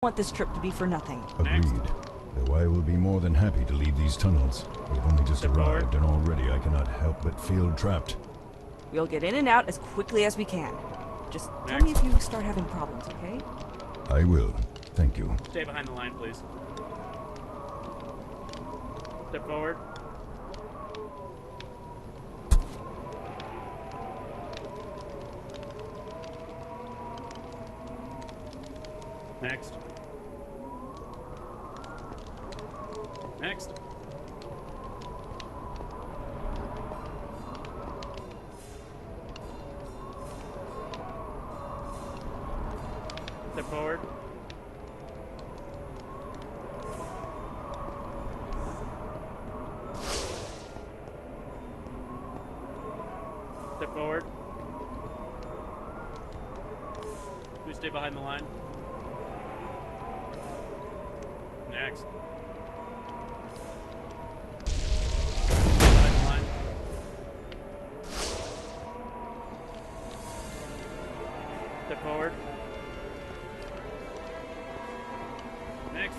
want this trip to be for nothing. Agreed. Though I will be more than happy to leave these tunnels. We've only just arrived, and already I cannot help but feel trapped. We'll get in and out as quickly as we can. Just tell me if you start having problems, okay? I will. Thank you. Stay behind the line, please. Step forward. Next. Next. Step forward. Step forward. Please stay behind the line. Next. Behind the line. Step forward. Next.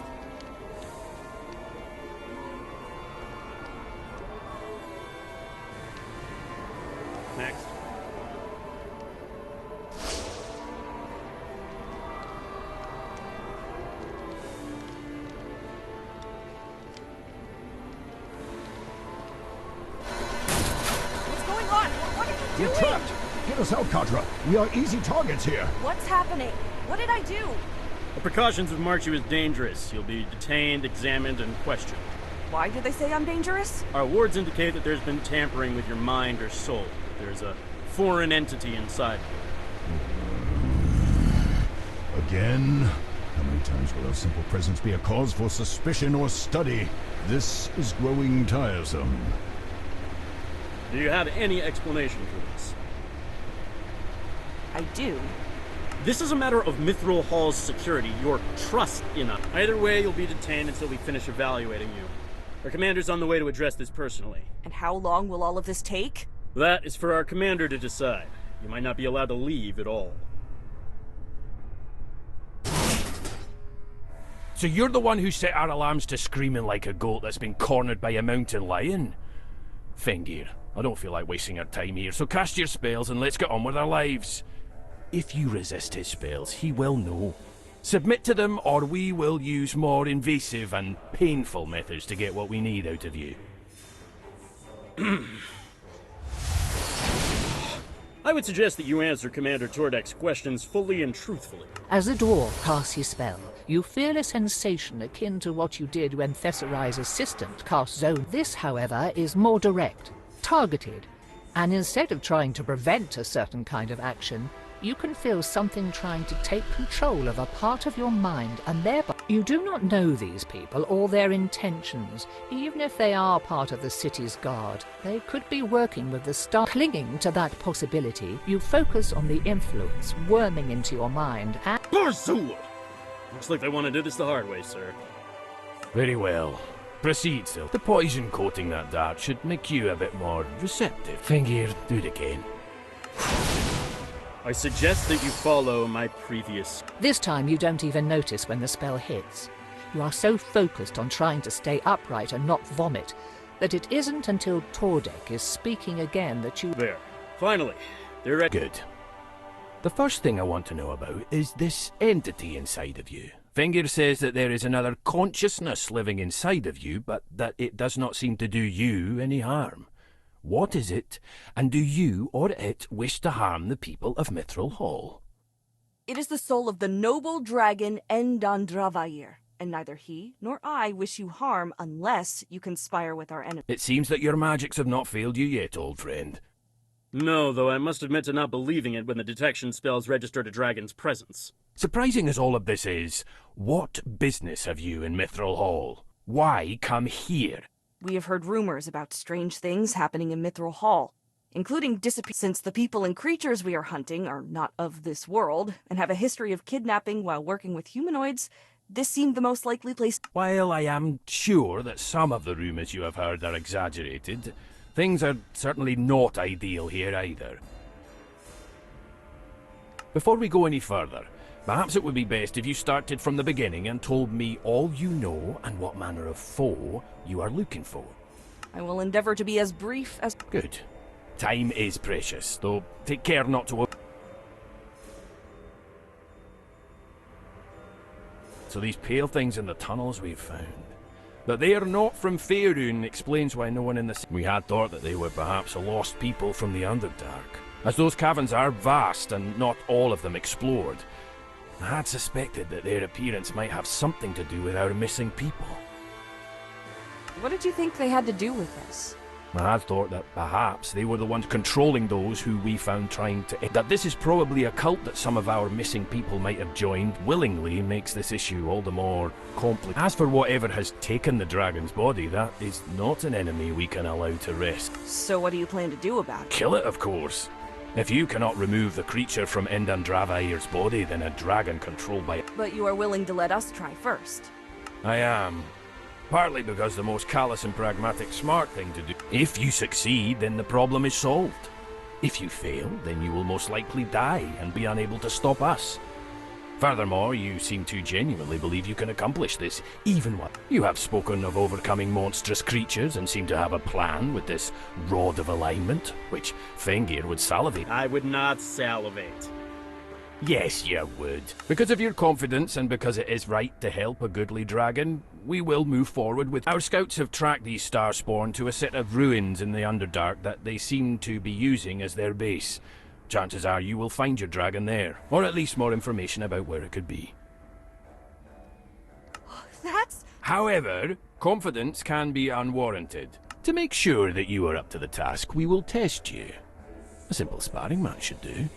Next. What's going on? What are you doing? We're trapped! Get us out, Katra! We are easy targets here! What's happening? What did I do? The precautions have marked you as dangerous. You'll be detained, examined, and questioned. Why did they say I'm dangerous? Our wards indicate that there's been tampering with your mind or soul. There's a foreign entity inside you. Again? How many times will our simple presence be a cause for suspicion or study? This is growing tiresome. Do you have any explanation for this? I do. This is a matter of Mithril Hall's security, your trust in us. Either way, you'll be detained until we finish evaluating you. Our commander's on the way to address this personally. And how long will all of this take? That is for our commander to decide. You might not be allowed to leave at all. So you're the one who set our alarms to screaming like a goat that's been cornered by a mountain lion? Fengir, I don't feel like wasting our time here, so cast your spells and let's get on with our lives. If you resist his spells, he will know. Submit to them, or we will use more invasive and painful methods to get what we need out of you. I would suggest that you answer Commander Tordek's questions fully and truthfully. As the dwarf casts his spell, you feel a sensation akin to what you did when Thesserai's assistant cast Zone. This, however, is more direct, targeted, and instead of trying to prevent a certain kind of action, you can feel something trying to take control of a part of your mind, and thereby you do not know these people or their intentions. Even if they are part of the city's guard, they could be working with the star. Clinging to that possibility, you focus on the influence worming into your mind and... Barzul! Looks like they want to do this the hard way, sir. Very well. Proceed, Sil. The poison coating that dart should make you a bit more receptive. Fengir, do it again. I suggest that you follow my previous... This time you don't even notice when the spell hits. You are so focused on trying to stay upright and not vomit, that it isn't until Tordek is speaking again that you... There. Finally. They're ready. Good. The first thing I want to know about is this entity inside of you. Fengir says that there is another consciousness living inside of you, but that it does not seem to do you any harm. What is it, and do you or it wish to harm the people of Mithril Hall? It is the soul of the noble dragon Endandravayir, and neither he nor I wish you harm unless you conspire with our enemy. It seems that your magics have not failed you yet, old friend. No, though I must admit to not believing it when the detection spells registered a dragon's presence. Surprising as all of this is, what business have you in Mithril Hall? Why come here? We have heard rumors about strange things happening in Mithril Hall, including since the people and creatures we are hunting are not of this world and have a history of kidnapping while working with humanoids. This seemed the most likely place. While I am sure that some of the rumors you have heard are exaggerated, things are certainly not ideal here either. Before we go any further, Perhaps it would be best if you started from the beginning and told me all you know and what manner of foe you are looking for. I will endeavor to be as brief as... Good. Time is precious, though take care not to... So these pale things in the tunnels we've found. That they are not from Faerun explains why no one in the... We had thought that they were perhaps a lost people from the Underdark, as those caverns are vast and not all of them explored. I had suspected that their appearance might have something to do with our missing people. What did you think they had to do with this? I had thought that perhaps they were the ones controlling those who we found trying to... That this is probably a cult that some of our missing people might have joined willingly makes this issue all the more complicated. As for whatever has taken the dragon's body, that is not an enemy we can allow to rest. So what do you plan to do about it? Kill it, of course. If you cannot remove the creature from Endandravair's body, then a dragon controlled by... But you are willing to let us try first. I am. Partly because the most callous and pragmatic smart thing to do. If you succeed, then the problem is solved. If you fail, then you will most likely die and be unable to stop us. Furthermore, you seem to genuinely believe you can accomplish this, even while you have spoken of overcoming monstrous creatures and seem to have a plan with this Rod of Alignment, which Fengir would salivate. I would not salivate. Yes, you would. Because of your confidence and because it is right to help a goodly dragon, we will move forward with... Our scouts have tracked these Starspawn to a set of ruins in the Underdark that they seem to be using as their base. Chances are you will find your dragon there, or at least more information about where it could be. That's... However, confidence can be unwarranted. To make sure that you are up to the task, we will test you. A simple sparring match should do.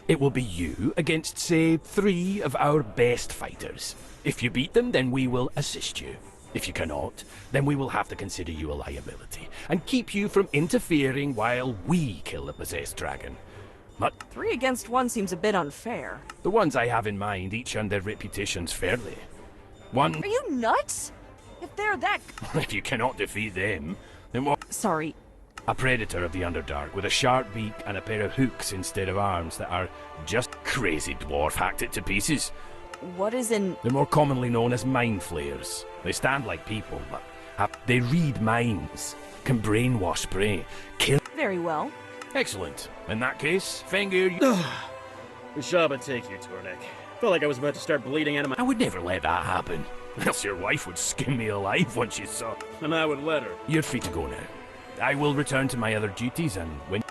It will be you against, say, 3 of our best fighters. If you beat them, then we will assist you. If you cannot, then we will have to consider you a liability, and keep you from interfering while we kill the possessed dragon. But 3 against 1 seems a bit unfair. the ones I have in mind each earn their reputations fairly. One... Are you nuts? If they're that... If you cannot defeat them, then what? Sorry. A predator of the Underdark with a sharp beak and a pair of hooks instead of arms that are just crazy dwarf hacked it to pieces. What is in... They're more commonly known as mind flayers. They stand like people, but they read minds, can brainwash prey, kill... Very well. Excellent. In that case, Fengir, We shall but take you, Tornik. Felt like I was about to start bleeding out of my... I would never let that happen. Else your wife would skin me alive when she saw... And I would let her. You're free to go now. I will return to my other duties, and when...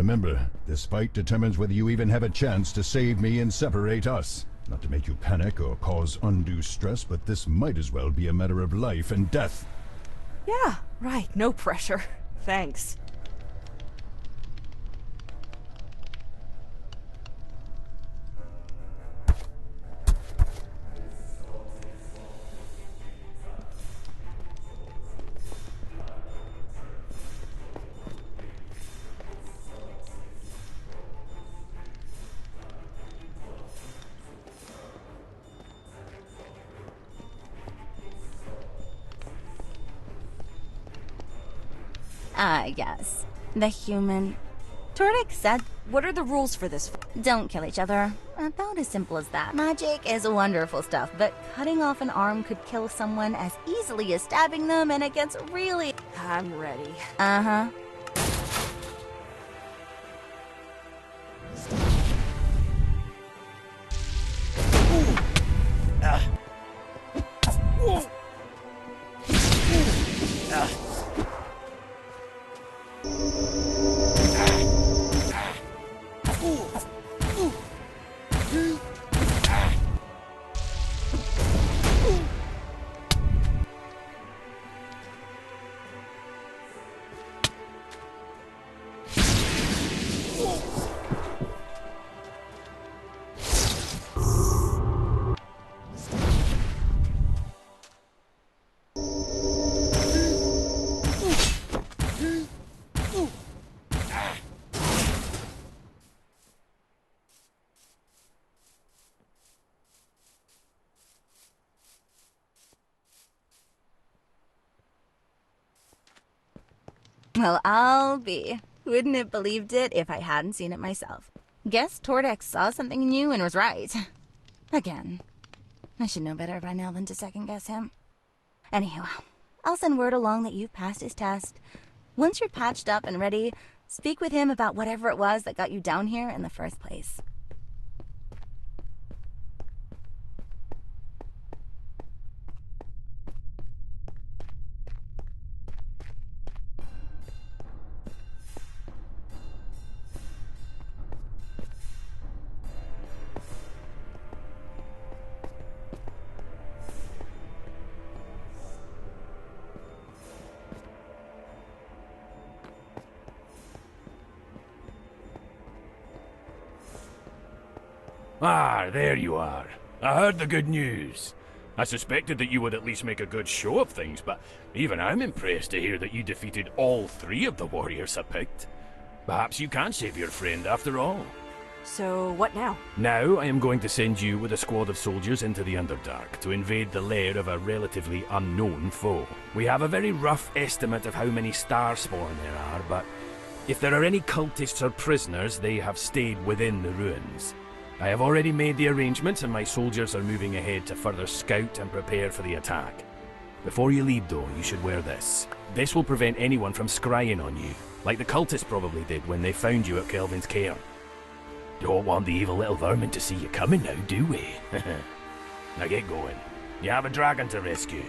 Remember, this fight determines whether you even have a chance to save me and separate us. Not to make you panic or cause undue stress, but this might as well be a matter of life and death. Yeah, right, no pressure. Thanks. Yes. The human. Turdic said, What are the rules for this? don't kill each other. About as simple as that. Magic is wonderful stuff, but cutting off an arm could kill someone as easily as stabbing them, and it gets really... I'm ready. Uh-huh. Well, I'll be. Wouldn't have believed it if I hadn't seen it myself. Guess Tordex saw something new and was right. Again. I should know better by now than to second-guess him. Anywho, I'll send word along that you've passed his test. Once you're patched up and ready, speak with him about whatever it was that got you down here in the first place. Ah, there you are. I heard the good news. I suspected that you would at least make a good show of things, but even I'm impressed to hear that you defeated all 3 of the warriors I picked. Perhaps you can save your friend after all. So, what now? Now I am going to send you with a squad of soldiers into the Underdark to invade the lair of a relatively unknown foe. We have a very rough estimate of how many Starspawn there are, but if there are any cultists or prisoners, they have stayed within the ruins. I have already made the arrangements and my soldiers are moving ahead to further scout and prepare for the attack. Before you leave though, you should wear this. This will prevent anyone from scrying on you, like the cultists probably did when they found you at Kelvin's cairn. Don't want the evil little vermin to see you coming now, do we? Now get going. You have a dragon to rescue.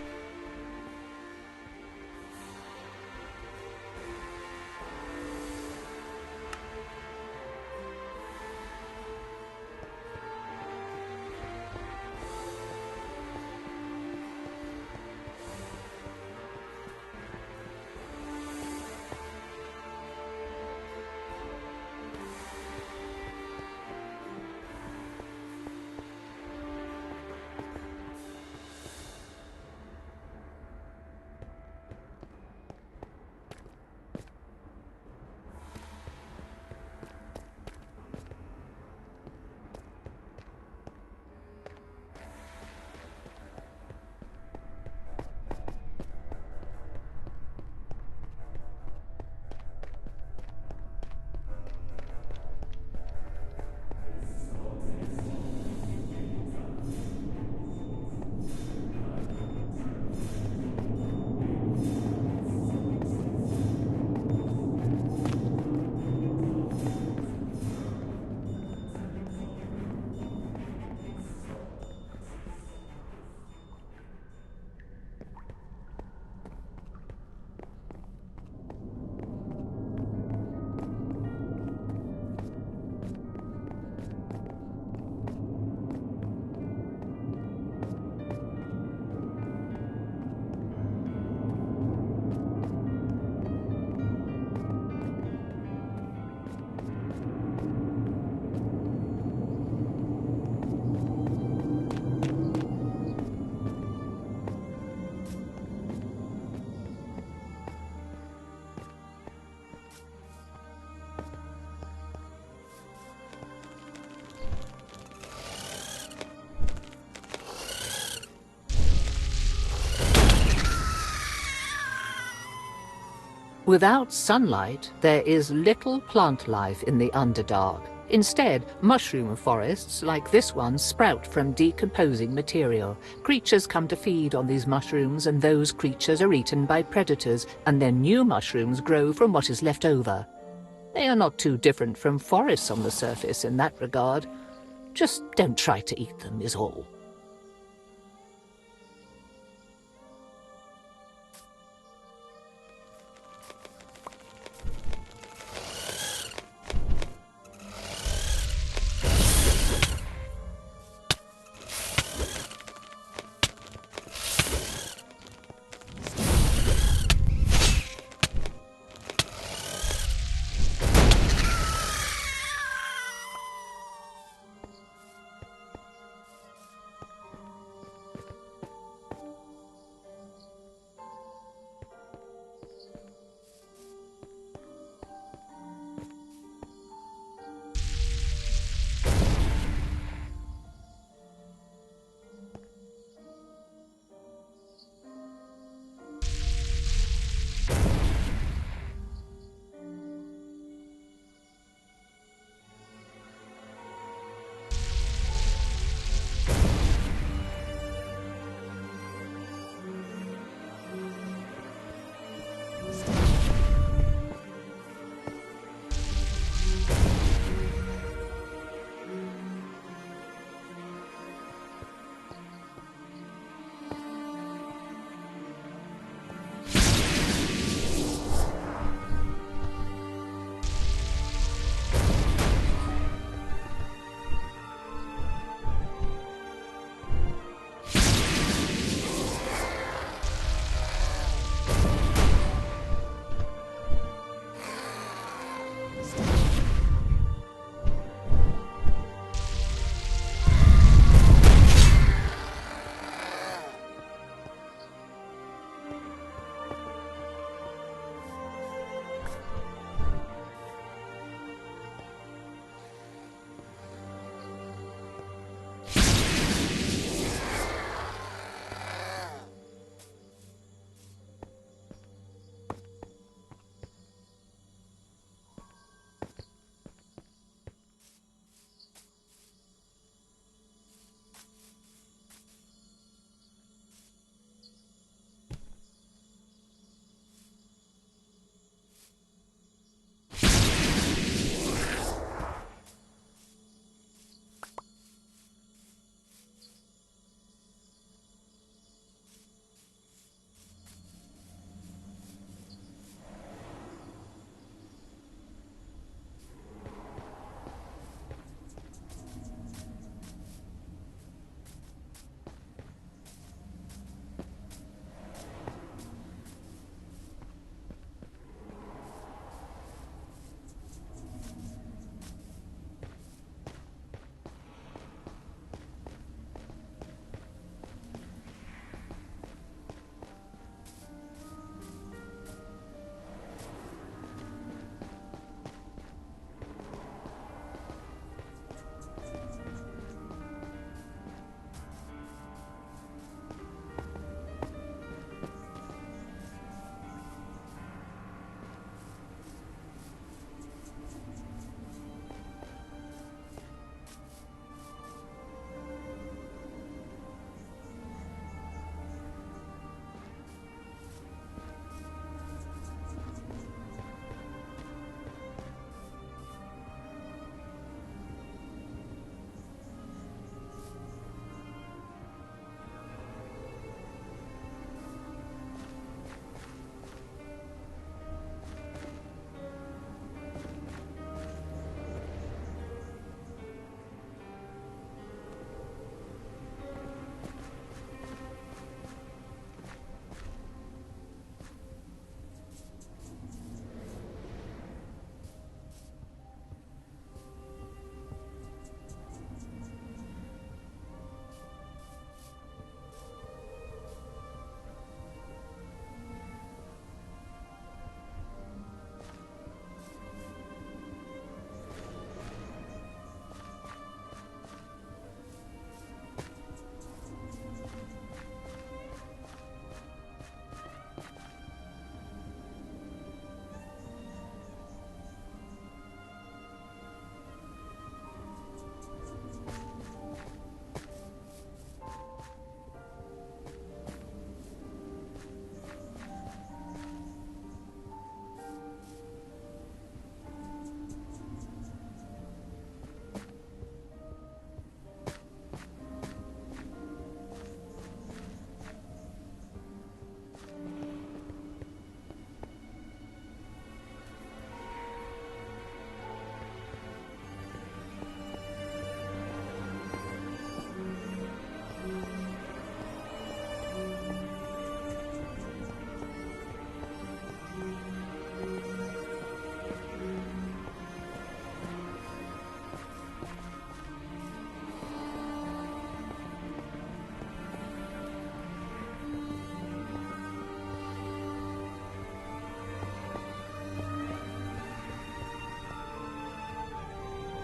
Without sunlight, there is little plant life in the Underdark. Instead, mushroom forests like this one sprout from decomposing material. Creatures come to feed on these mushrooms, and those creatures are eaten by predators, and then new mushrooms grow from what is left over. They are not too different from forests on the surface in that regard. Just don't try to eat them, is all.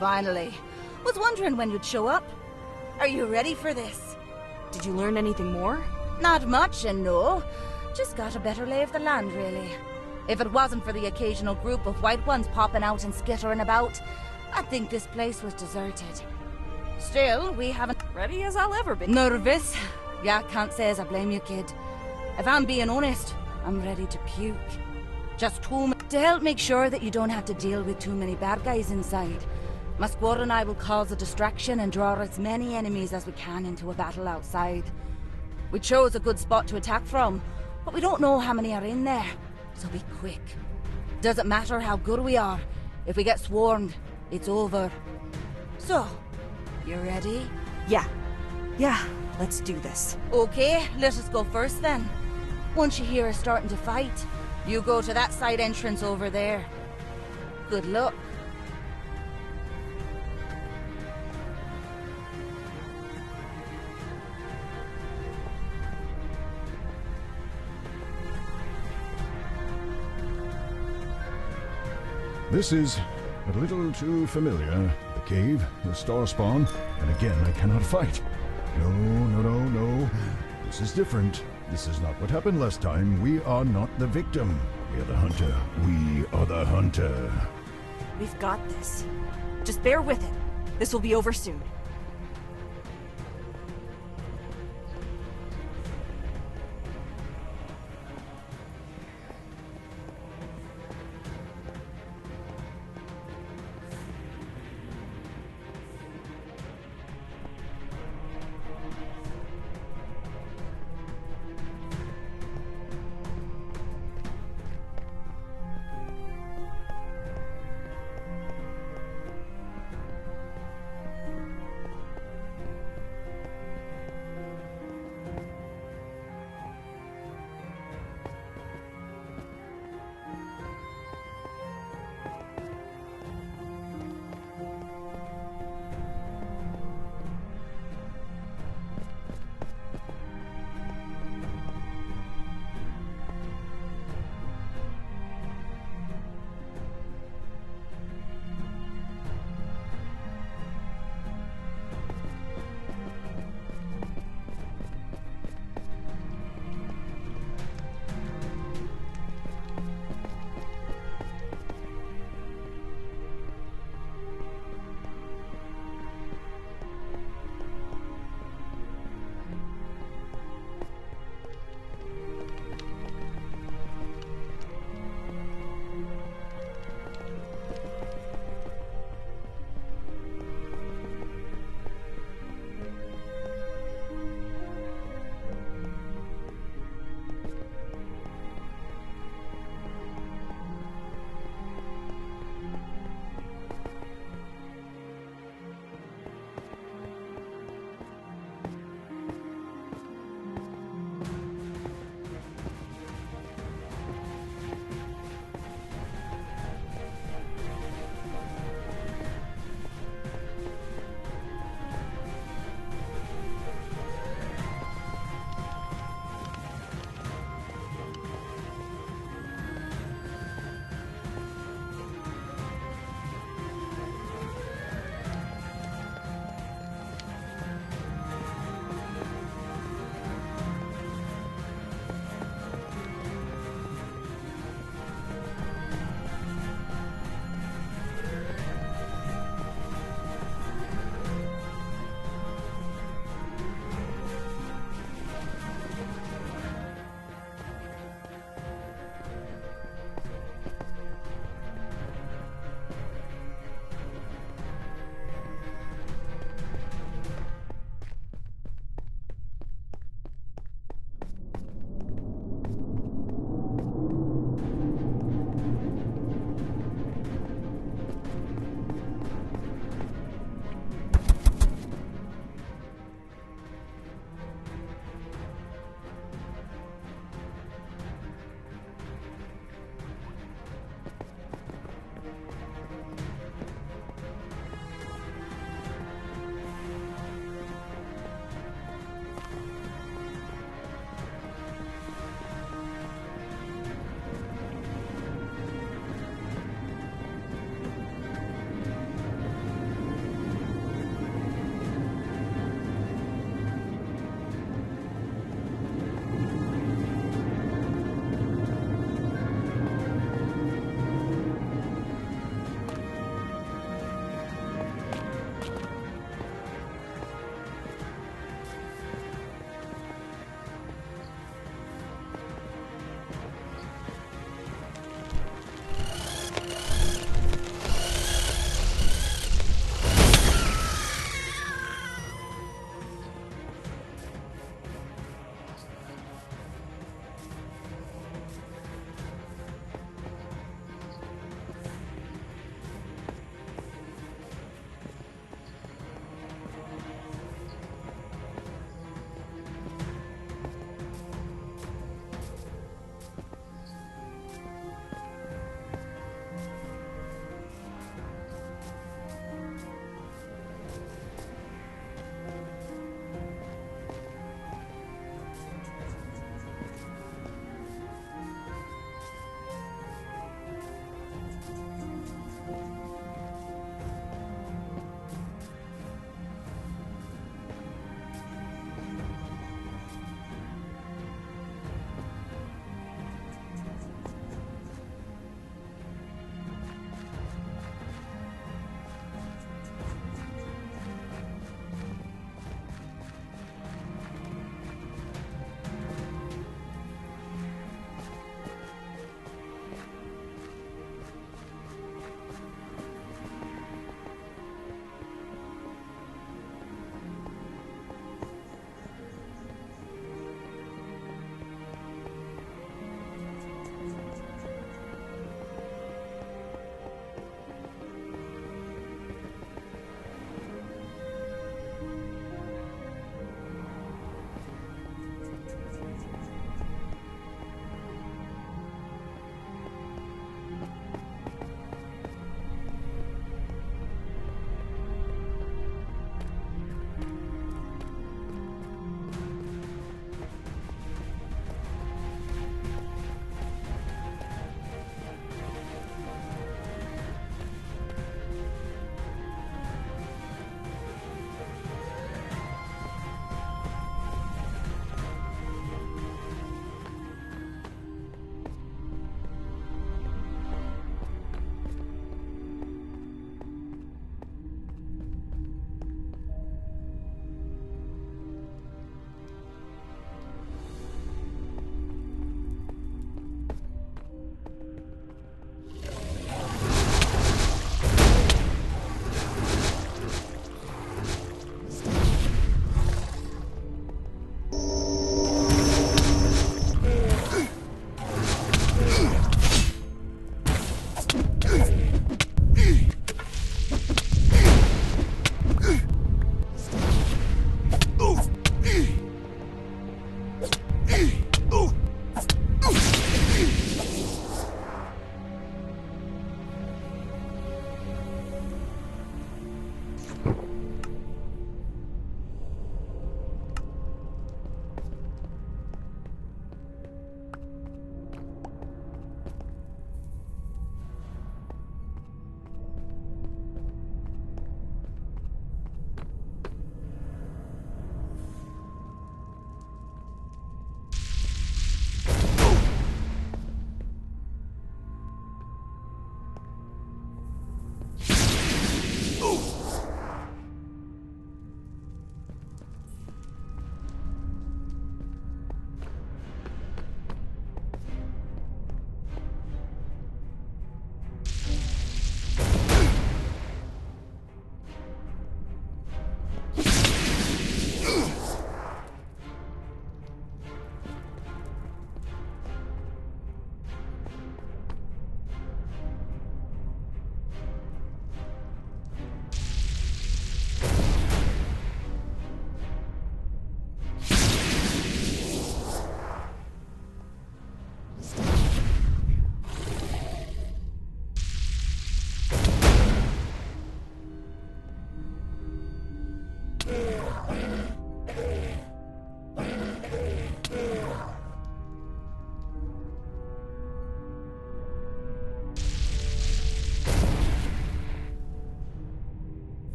Finally. Was wondering when you'd show up. Are you ready for this? Did you learn anything more? Not much, and no. Just got a better lay of the land, really. If it wasn't for the occasional group of white ones popping out and skittering about, I'd think this place was deserted. Still, we haven't... Ready as I'll ever be. Nervous? Yeah, can't say as I blame you, kid. If I'm being honest, I'm ready to puke. Just to help make sure that you don't have to deal with too many bad guys inside. My squad and I will cause a distraction and draw as many enemies as we can into a battle outside. We chose a good spot to attack from, but we don't know how many are in there, so be quick. Doesn't matter how good we are. If we get swarmed, it's over. So, you ready? Yeah. Yeah, let's do this. Okay, let us go first then. Once you hear us starting to fight, you go to that side entrance over there. Good luck. This is a little too familiar. The cave, the star spawn, and again I cannot fight. No. This is different. This is not what happened last time. We are not the victim. We are the hunter. We are the hunter. We've got this. Just bear with it. This will be over soon.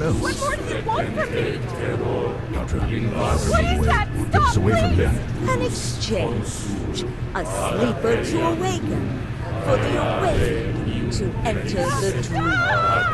someone else. What more do you want from me? What is that? Get us away from here. An exchange. A sleeper to awaken. For the awake to enter the dream.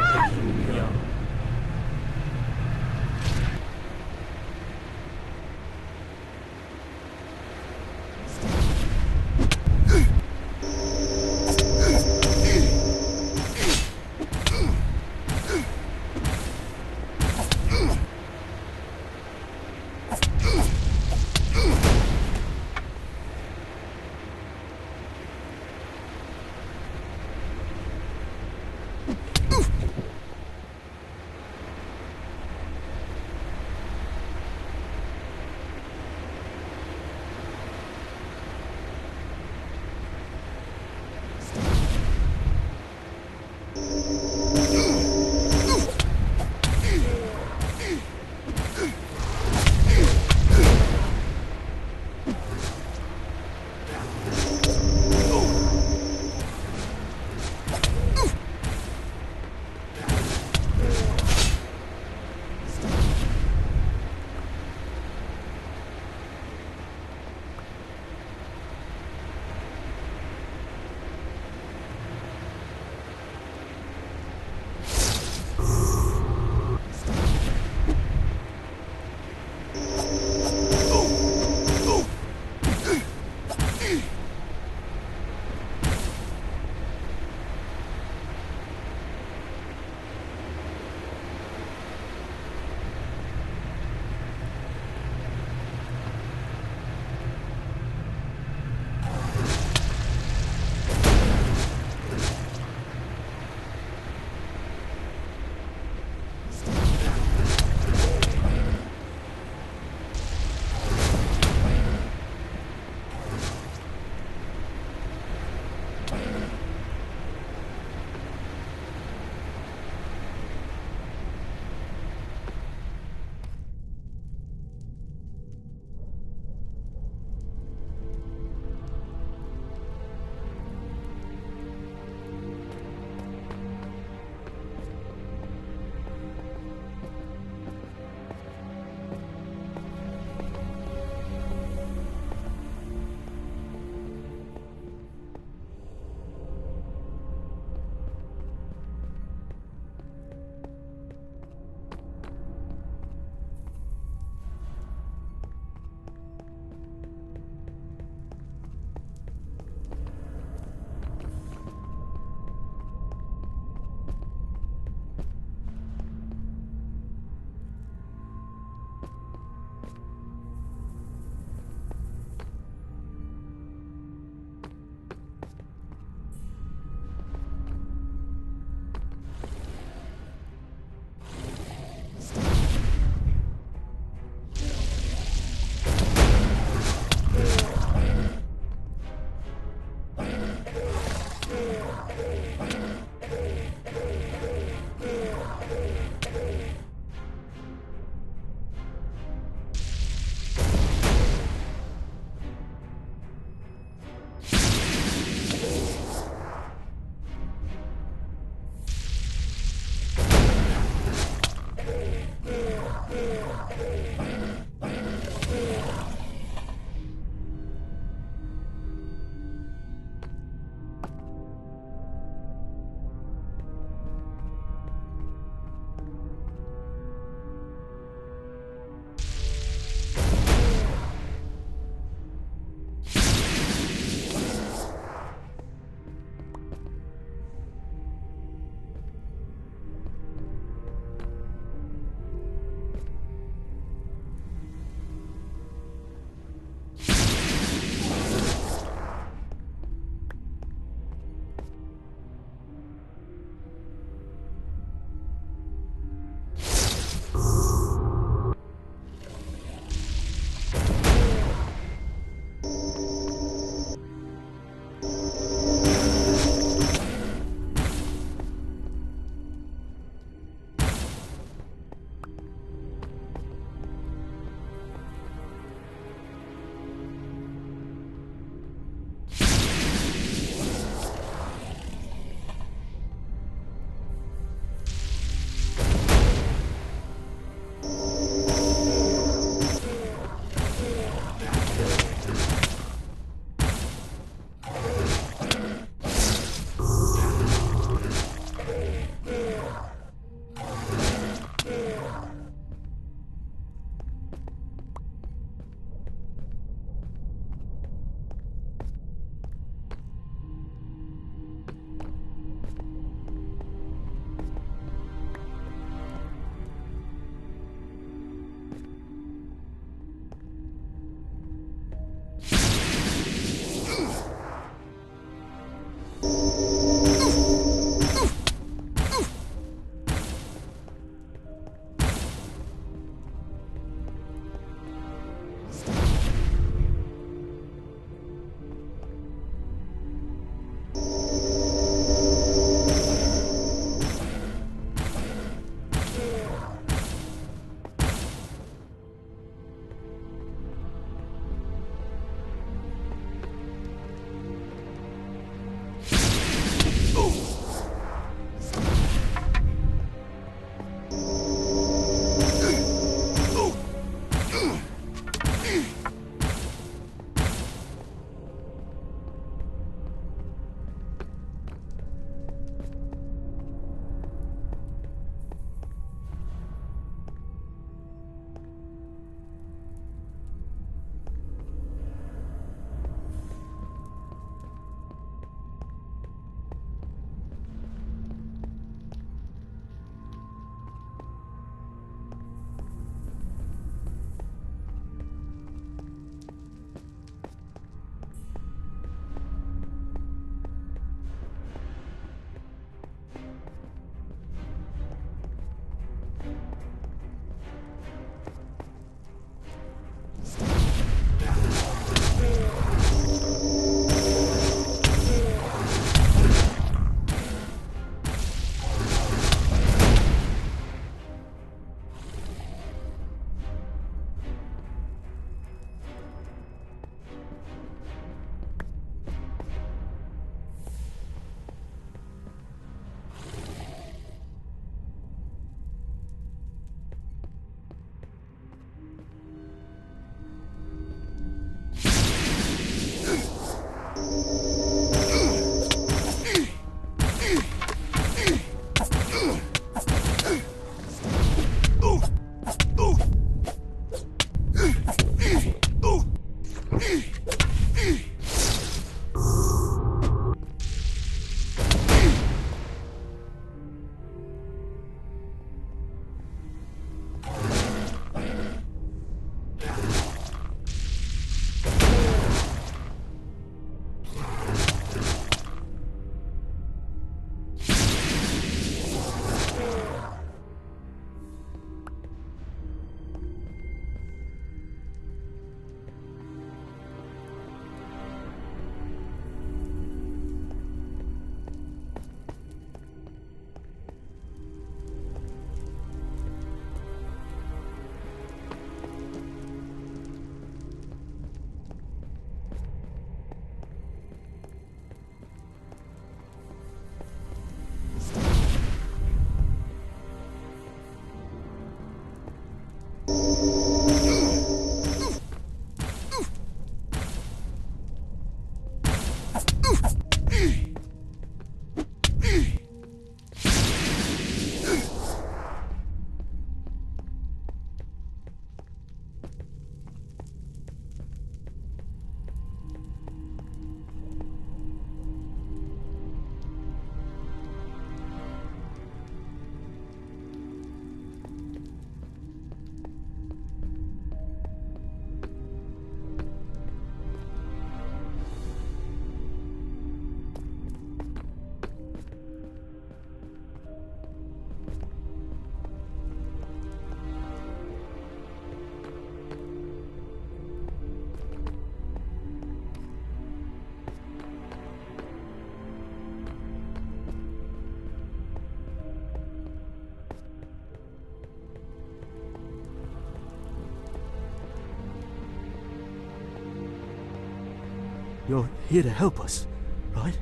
You're here to help us, right?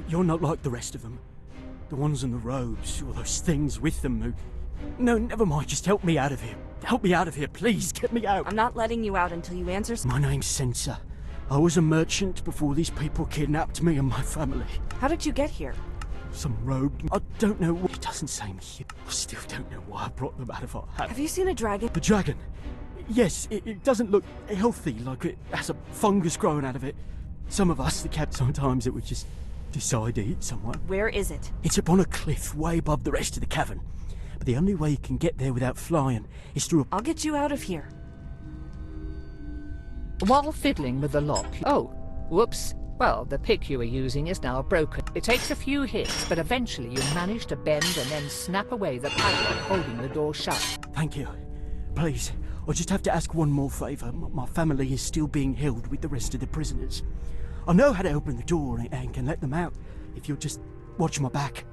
You're not like the rest of them. The ones in the robes, or those things with them who... No, never mind, just help me out of here. Help me out of here, please, get me out. I'm not letting you out until you answer. My name's Sensor. I was a merchant before these people kidnapped me and my family. How did you get here? Some rogue... I don't know what... It doesn't say me here. I still don't know why I brought them out of our house. Have you seen a dragon? The dragon? Yes, it doesn't look healthy, like it has a fungus growing out of it. Some of us, the cat, sometimes it would just... decide to eat someone. Where is it? It's up on a cliff way above the rest of the cavern. But the only way you can get there without flying is through a... I'll get you out of here. While fiddling with the lock... Oh, whoops. Well, the pick you were using is now broken. It takes a few hits, but eventually you manage to bend and then snap away the padlock holding the door shut. Thank you. Please, I just have to ask one more favour. My family is still being held with the rest of the prisoners. I know how to open the door and can let them out, if you'll just watch my back.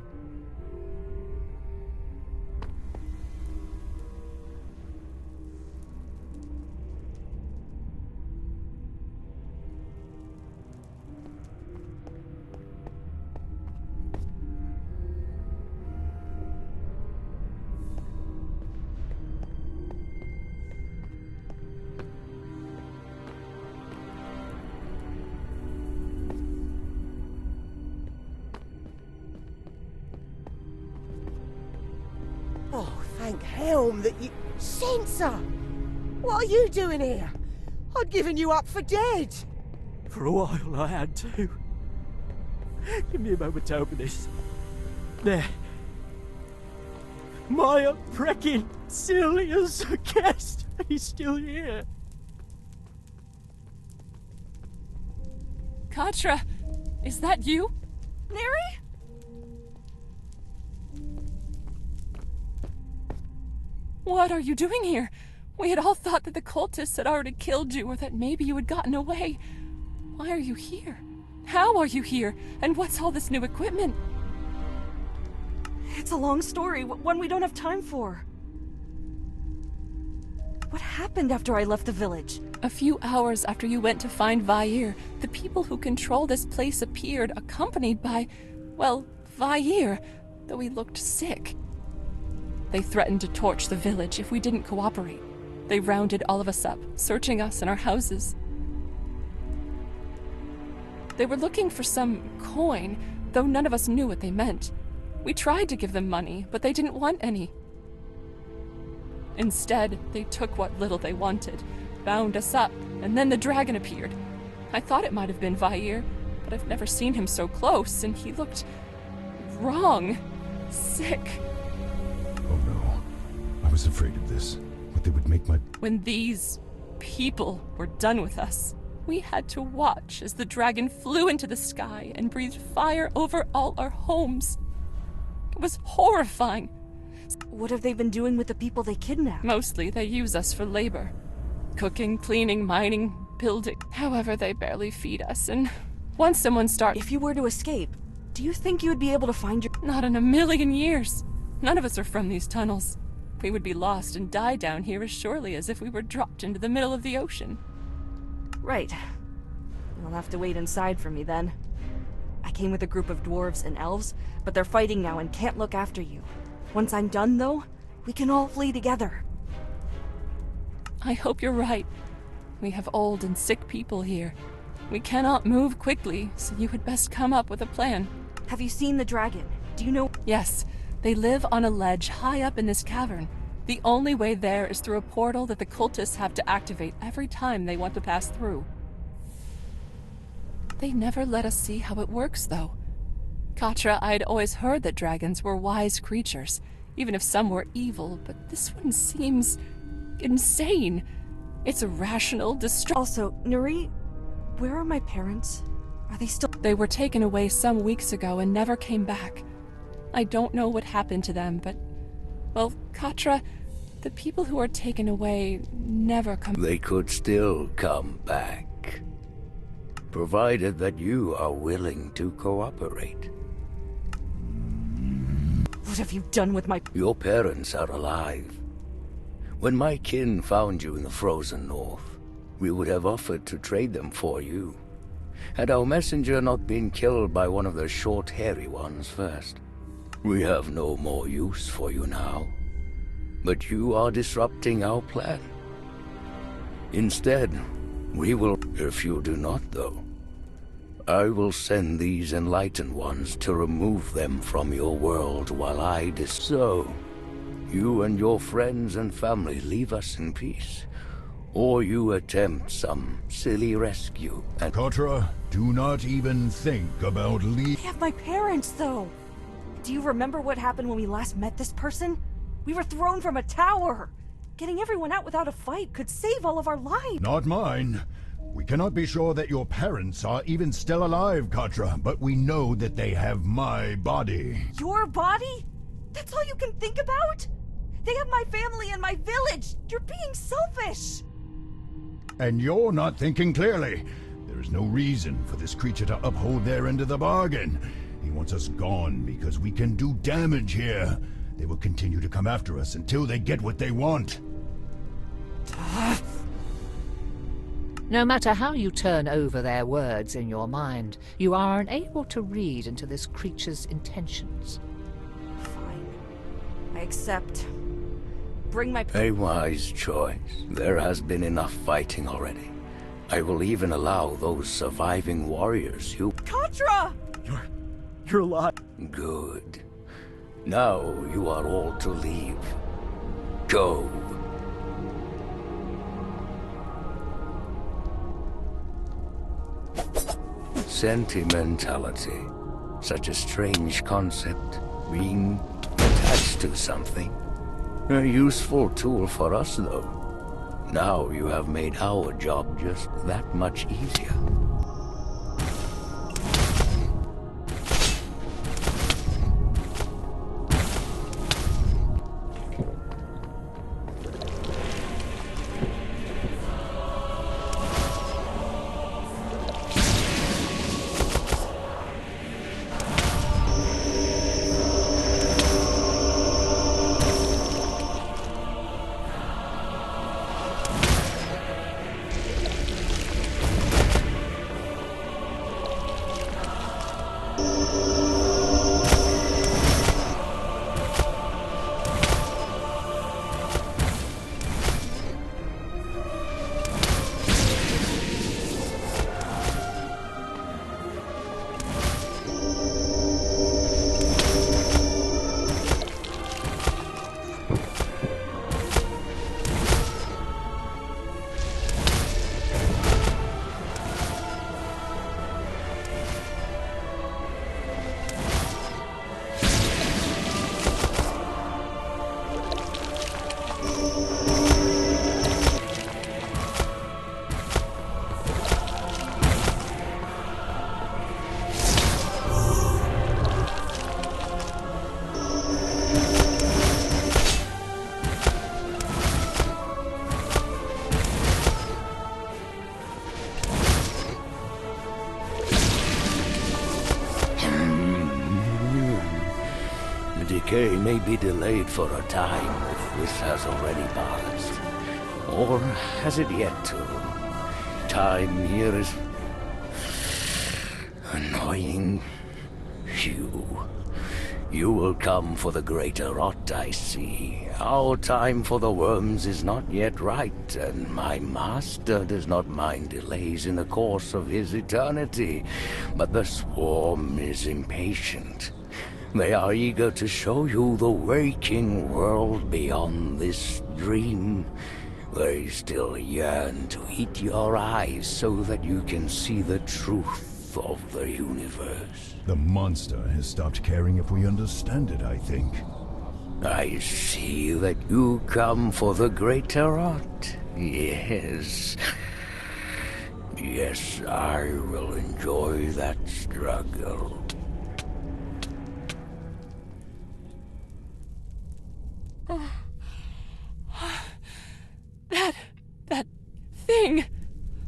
Oh, thank Helm that you... Sensor! What are you doing here? I'd given you up for dead. For a while I had to. Give me a moment to open this. There. My freaking Celia's a guest. He's still here. Katra, is that you? Neri? What are you doing here? We had all thought that the cultists had already killed you, or that maybe you had gotten away. Why are you here? How are you here? And what's all this new equipment? It's a long story, one we don't have time for. What happened after I left the village? A few hours after you went to find Vair, the people who control this place appeared, accompanied by, well, Vair, though he looked sick. They threatened to torch the village if we didn't cooperate. They rounded all of us up, searching us in our houses. They were looking for some coin, though none of us knew what they meant. We tried to give them money, but they didn't want any. Instead, they took what little they wanted, bound us up, and then the dragon appeared. I thought it might have been Vair, but I've never seen him so close, and he looked... wrong. Sick. Oh no. I was afraid of this. What they would make my... When these people were done with us, we had to watch as the dragon flew into the sky and breathed fire over all our homes. It was horrifying. What have they been doing with the people they kidnapped? Mostly they use us for labor. Cooking, cleaning, mining, building. However, they barely feed us, and once someone starts... If you were to escape, do you think you would be able to find your... Not in a million years. None of us are from these tunnels. We would be lost and die down here as surely as if we were dropped into the middle of the ocean. Right. You'll have to wait inside for me then. I came with a group of dwarves and elves, but they're fighting now and can't look after you. Once I'm done, though, we can all flee together. I hope you're right. We have old and sick people here. We cannot move quickly, so you had best come up with a plan. Have you seen the dragon? Do you know... Yes, they live on a ledge high up in this cavern. The only way there is through a portal that the cultists have to activate every time they want to pass through. They never let us see how it works, though. Katra, I'd always heard that dragons were wise creatures, even if some were evil, but this one seems insane. It's irrational, Also, Nuri, where are my parents? Are they still— They were taken away some weeks ago and never came back. I don't know what happened to them, but... Well, Katra, the people who are taken away never come— They could still come back, provided that you are willing to cooperate. What have you done with my— Your parents are alive. When my kin found you in the frozen north, we would have offered to trade them for you, had our messenger not been killed by one of the short, hairy ones first. We have no more use for you now, but you are disrupting our plan. Instead, we will— If you do not, though, I will send these enlightened ones to remove them from your world while I So, you and your friends and family leave us in peace, or you attempt some silly rescue and— Katra, do not even think about I have my parents, though! Do you remember what happened when we last met this person? We were thrown from a tower! Getting everyone out without a fight could save all of our lives! Not mine. We cannot be sure that your parents are even still alive, Katra, but we know that they have my body. Your body? That's all you can think about? They have my family and my village! You're being selfish! And you're not thinking clearly. There is no reason for this creature to uphold their end of the bargain. He wants us gone because we can do damage here. They will continue to come after us until they get what they want. No matter how you turn over their words in your mind, you are unable to read into this creature's intentions. Fine. I accept. Bring my— A wise choice. There has been enough fighting already. I will even allow those surviving warriors you— Katra! You're alive. Good. Now you are all to leave. Go. Sentimentality. Such a strange concept. Being attached to something. A useful tool for us, though. Now you have made our job just that much easier. Decay may be delayed for a time if this has already passed. Or has it yet to? Time here is annoying. You will come for the greater rot, I see. Our time for the worms is not yet right, and my master does not mind delays in the course of his eternity. But the swarm is impatient. They are eager to show you the waking world beyond this dream. They still yearn to eat your eyes so that you can see the truth truth of the universe. The monster has stopped caring if we understand it, I think. I see that you come for the greater art. Yes. Yes, I will enjoy that struggle. That thing!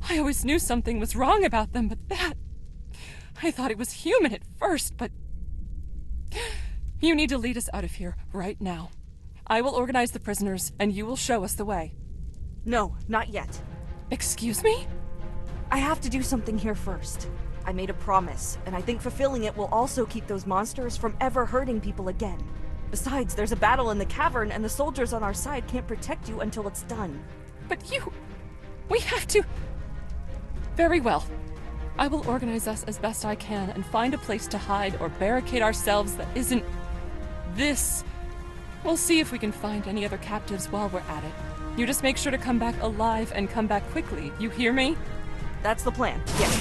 I always knew something was wrong about them, but that... I thought it was human at first, but... You need to lead us out of here, right now. I will organize the prisoners, and you will show us the way. No, not yet. Excuse me? I have to do something here first. I made a promise, and I think fulfilling it will also keep those monsters from ever hurting people again. Besides, there's a battle in the cavern, and the soldiers on our side can't protect you until it's done. But you... We have to... Very well. I will organize us as best I can and find a place to hide or barricade ourselves that isn't... this. We'll see if we can find any other captives while we're at it. You just make sure to come back alive and come back quickly. You hear me? That's the plan, yeah.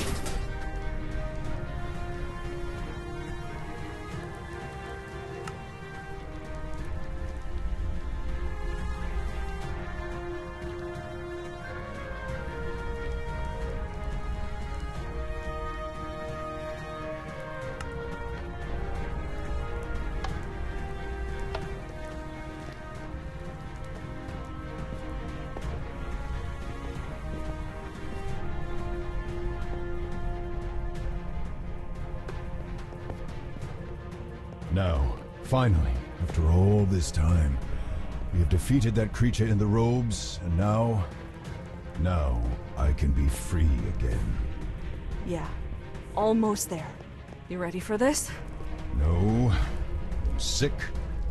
Now, finally, after all this time, we have defeated that creature in the robes, and now I can be free again. Yeah, almost there. You ready for this? No, I'm sick,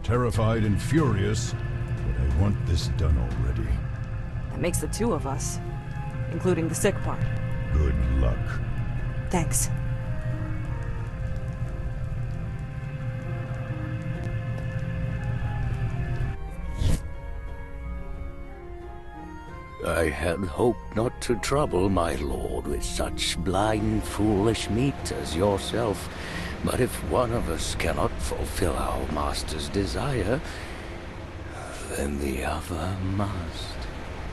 terrified, and furious, but I want this done already. That makes the two of us, including the sick part. Good luck. Thanks. I had hoped not to trouble my lord with such blind, foolish meat as yourself. But if one of us cannot fulfill our master's desire, then the other must.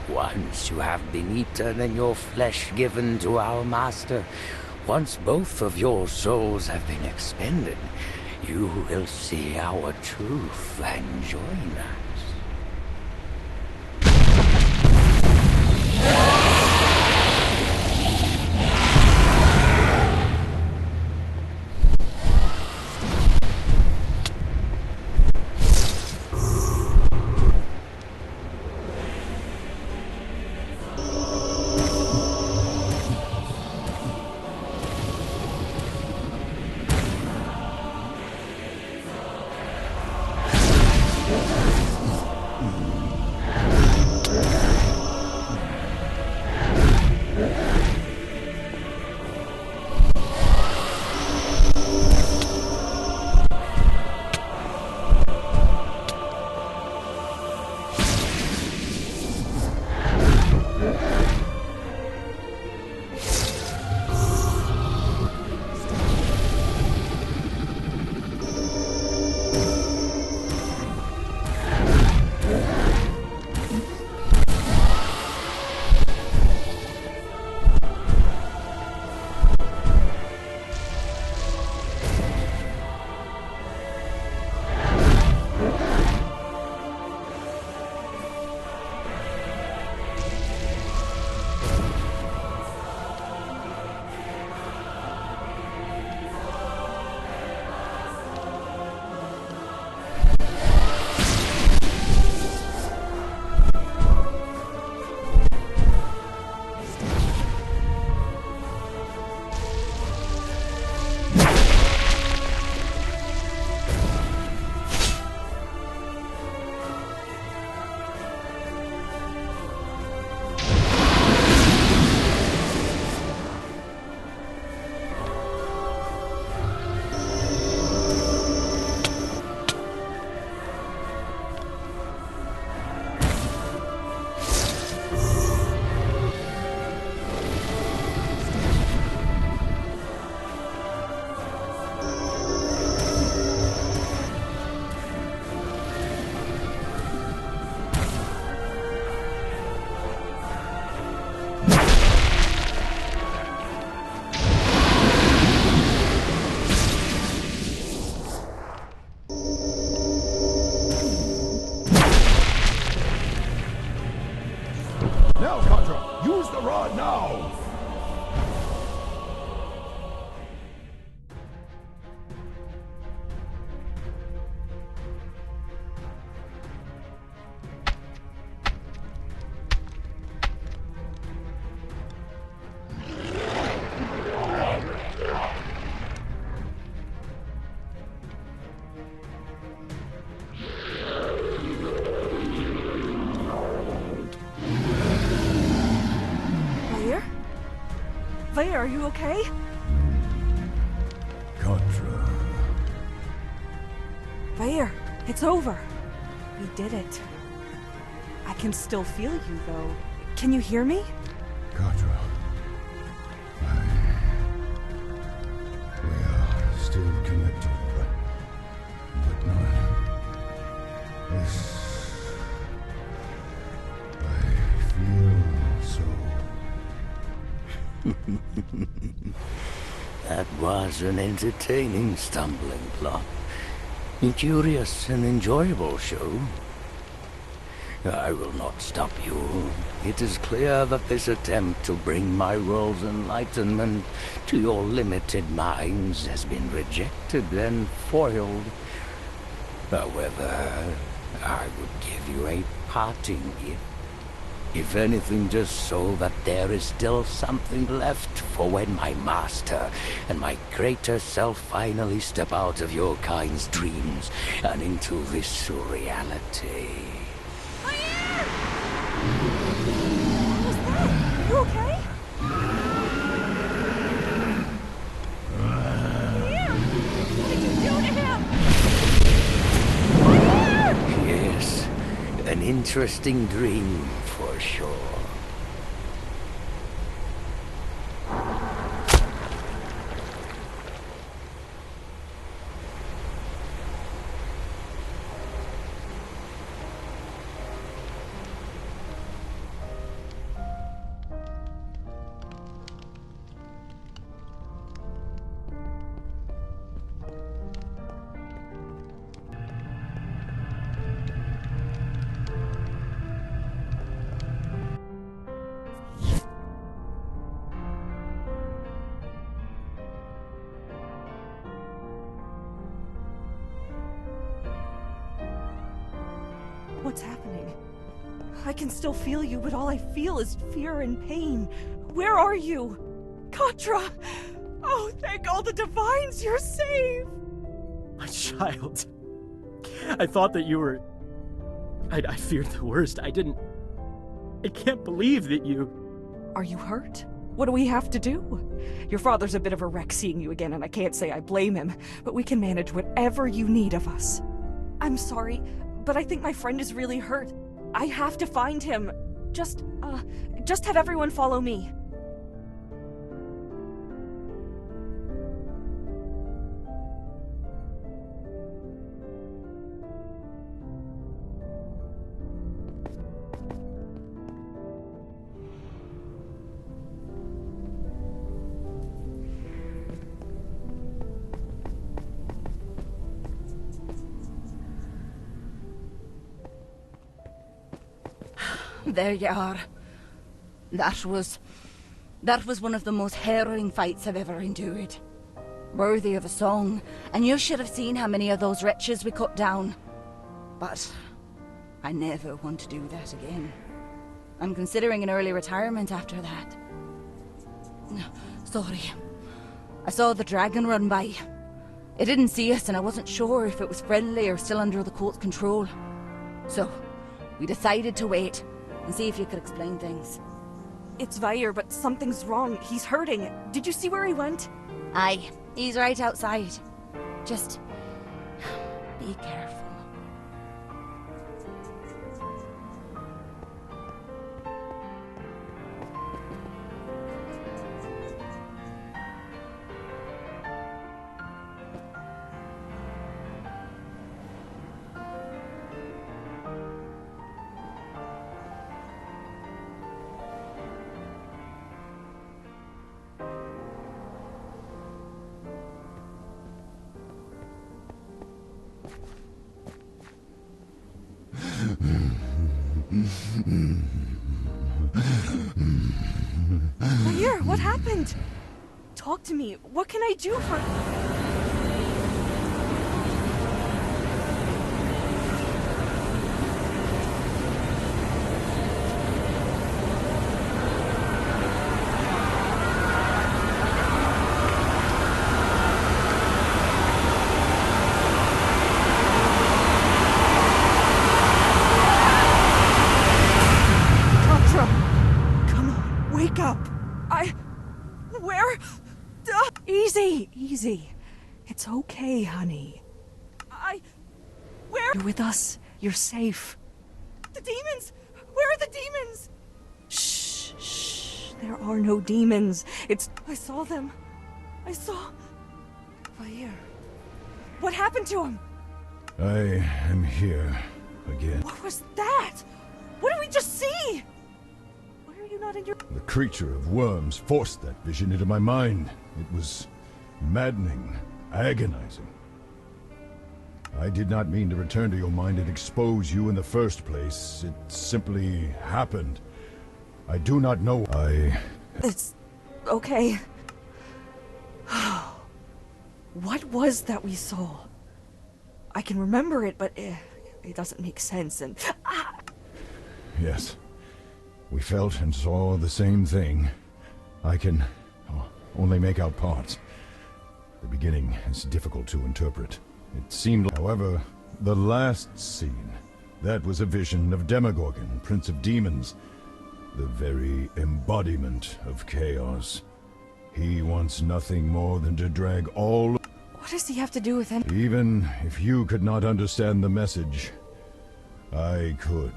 Once you have been eaten and your flesh given to our master, once both of your souls have been expended, you will see our truth and join us. the rod now! Vaya, are you okay? Contra. Vaya, it's over. We did it. I can still feel you, though. Can you hear me? Contra. We are still connected, but not. This. I feel so. That was an entertaining stumbling block. A curious and enjoyable show. I will not stop you. It is clear that this attempt to bring my world's enlightenment to your limited minds has been rejected and foiled. However, I would give you a parting gift. If anything, just so that there is still something left for when my master and my greater self finally step out of your kind's dreams and into this reality. What was that? You okay? What did you do to him? Yes, an interesting dream for sure. What's happening? I can still feel you, but all I feel is fear and pain. Where are you? Contra! Oh, thank all the divines, you're safe! My child. I thought that you were... I feared the worst. I can't believe that you... Are you hurt? What do we have to do? Your father's a bit of a wreck seeing you again, and I can't say I blame him, but we can manage whatever you need of us. I'm sorry, but I think my friend is really hurt. I have to find him. Just have everyone follow me. There you are. That was one of the most harrowing fights I've ever endured. Worthy of a song, and you should have seen how many of those wretches we cut down. But I never want to do that again. I'm considering an early retirement after that. Sorry. I saw the dragon run by. It didn't see us, and I wasn't sure if it was friendly or still under the cult's control. So, we decided to wait and see if you could explain things. It's Vair, but something's wrong. He's hurting. Did you see where he went? Aye, he's right outside. Just be careful. What happened? Talk to me. What can I do for... Easy. It's okay, honey. Where? You're with us. You're safe. The demons! Where are the demons? Shh. There are no demons. I saw them. I saw... Vair. What happened to him? I am here again. What was that? What did we just see? Why are you not in your... The creature of worms forced that vision into my mind. It was maddening, agonizing. I did not mean to return to your mind and expose you in the first place. It simply happened. I do not know. It's okay. What was that we saw? I can remember it, but it doesn't make sense and... Yes. We felt and saw the same thing. I can only make out parts. The beginning is difficult to interpret. It seemed, however, the last scene, that was a vision of Demogorgon, Prince of Demons, the very embodiment of chaos. He wants nothing more than to drag all... What does he have to do with him? Even if you could not understand the message, I could.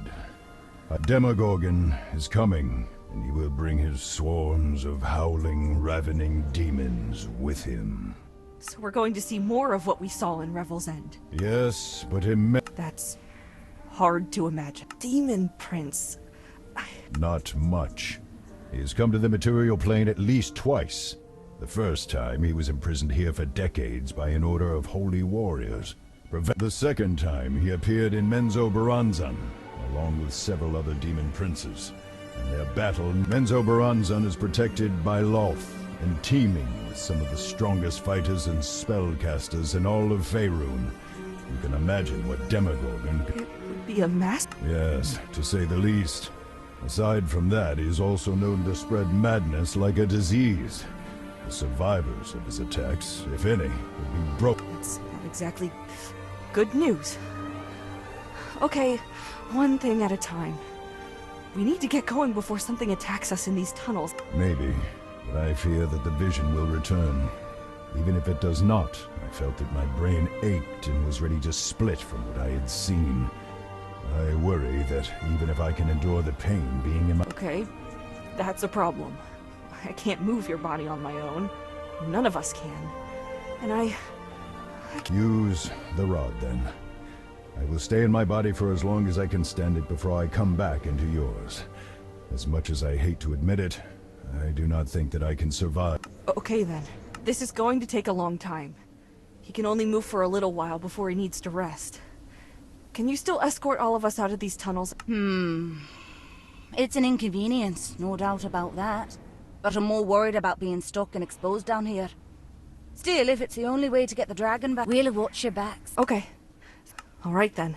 A Demogorgon is coming, and he will bring his swarms of howling, ravening demons with him. So we're going to see more of what we saw in Revel's End. Yes, but That's hard to imagine. Demon Prince. Not much. He has come to the material plane at least twice. The first time he was imprisoned here for decades by an order of holy warriors. The second time he appeared in Menzoberranzan, along with several other demon princes. In their battle, Menzoberranzan is protected by Lolth, and teeming with some of the strongest fighters and spellcasters in all of Faerun. You can imagine what Demogorgon... It would be a mess. Yes, to say the least. Aside from that, he is also known to spread madness like a disease. The survivors of his attacks, if any, would be broken. That's not exactly good news. Okay, one thing at a time. We need to get going before something attacks us in these tunnels. Maybe, but I fear that the vision will return. Even if it does not, I felt that my brain ached and was ready to split from what I had seen. I worry that even if I can endure the pain being in my... Okay, that's a problem. I can't move your body on my own. None of us can. And I... Use the rod, then. I will stay in my body for as long as I can stand it before I come back into yours. As much as I hate to admit it, I do not think that I can survive. Okay, then. This is going to take a long time. He can only move for a little while before he needs to rest. Can you still escort all of us out of these tunnels? It's an inconvenience, no doubt about that. But I'm more worried about being stuck and exposed down here. Still, if it's the only way to get the dragon back, we'll watch your backs. Okay. All right, then.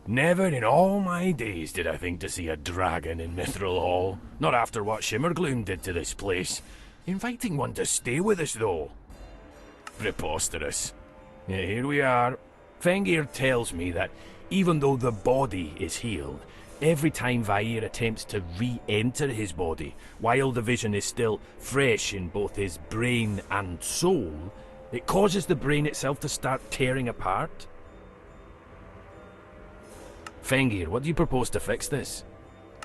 Never in all my days did I think to see a dragon in Mithril Hall. Not after what Shimmergloom did to this place. Inviting one to stay with us, though. Preposterous. Yeah, here we are. Fengir tells me that even though the body is healed, every time Vair attempts to re-enter his body, while the vision is still fresh in both his brain and soul, it causes the brain itself to start tearing apart. Fengir, what do you propose to fix this?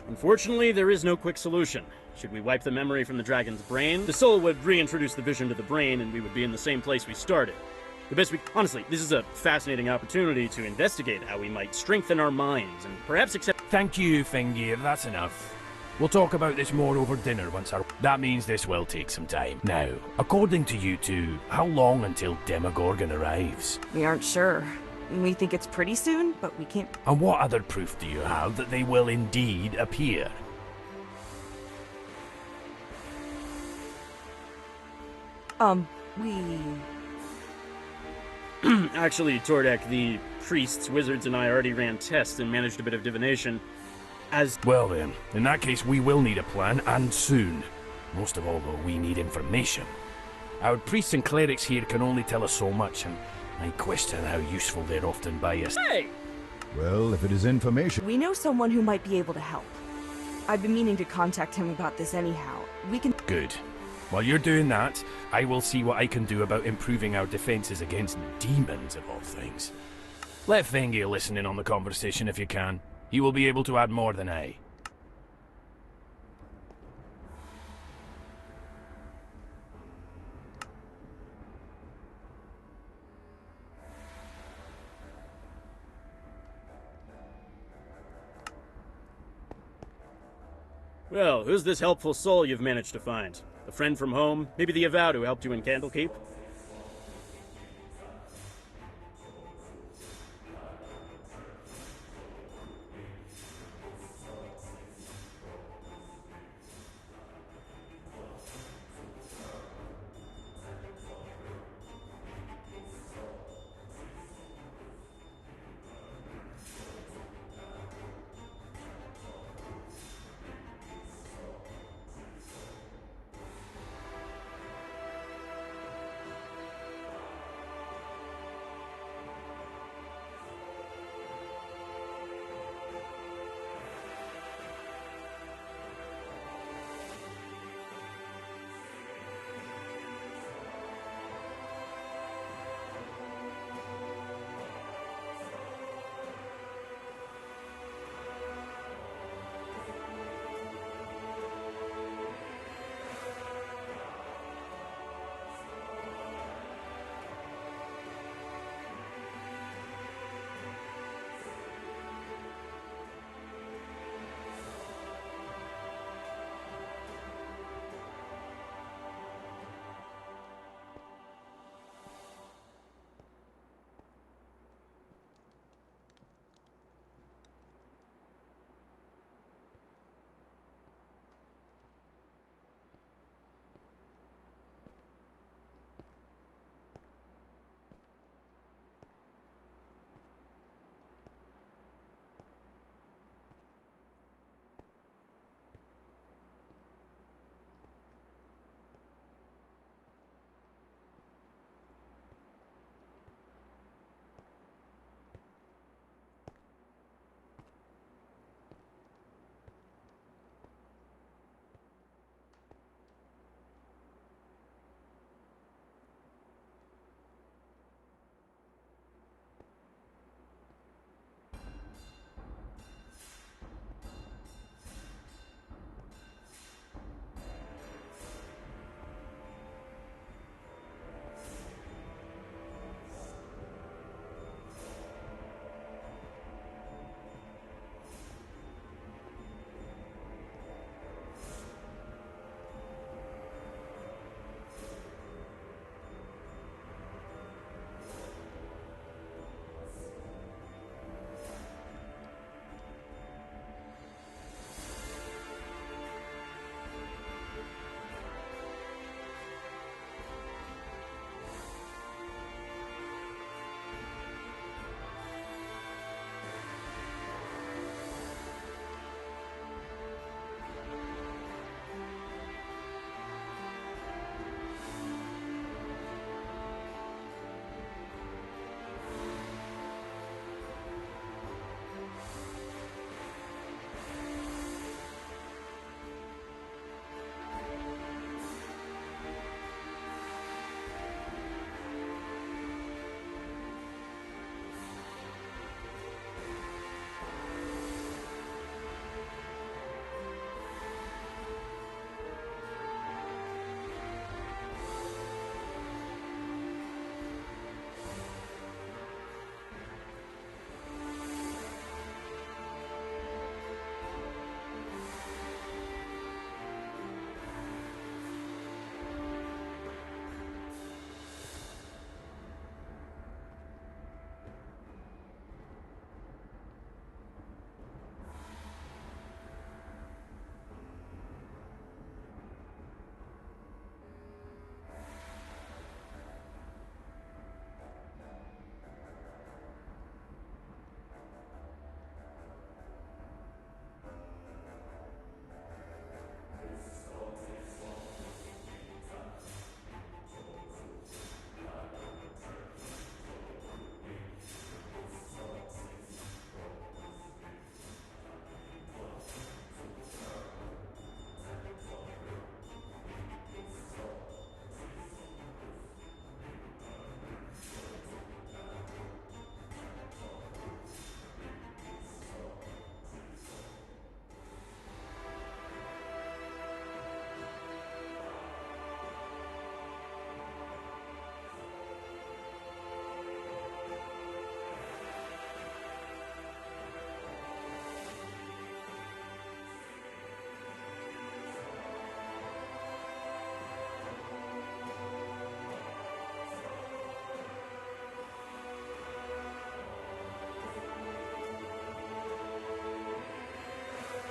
Unfortunately, there is no quick solution. Should we wipe the memory from the dragon's brain, the soul would reintroduce the vision to the brain and we would be in the same place we started. Honestly, this is a fascinating opportunity to investigate how we might strengthen our minds and perhaps accept— Thank you, Fengir, that's enough. We'll talk about this more over dinner once our— That means this will take some time. Now, according to you two, how long until Demogorgon arrives? We aren't sure. We think it's pretty soon, but we can't— And what other proof do you have that they will indeed appear? Actually, Tordek, the priests, wizards, and I already ran tests and managed a bit of divination. Well then, in that case we will need a plan, and soon. Most of all, though, we need information. Our priests and clerics here can only tell us so much, and I question how useful they're often biased. Hey! Well, if it is information... We know someone who might be able to help. I've been meaning to contact him about this anyhow. We can— Good. While you're doing that, I will see what I can do about improving our defenses against demons, of all things. Let Fengir listen in on the conversation if you can. He will be able to add more than I. Well, who's this helpful soul you've managed to find? A friend from home? Maybe the Avowed who helped you in Candlekeep?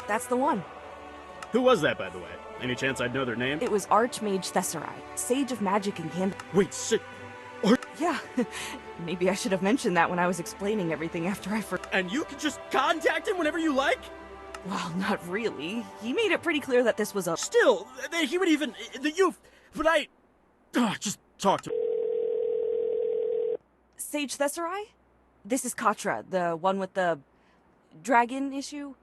That's the one. Who was that, by the way? Any chance I'd know their name? It was Archmage Thesserai, Sage of Magic and Candle. Wait, shit. Yeah, maybe I should have mentioned that when I was explaining everything after I forgot. And you can just contact him whenever you like? Well, not really. He made it pretty clear that this was a— Still, he would even— But I— just talk to— Sage Thesserai? This is Katra, the one with the dragon issue.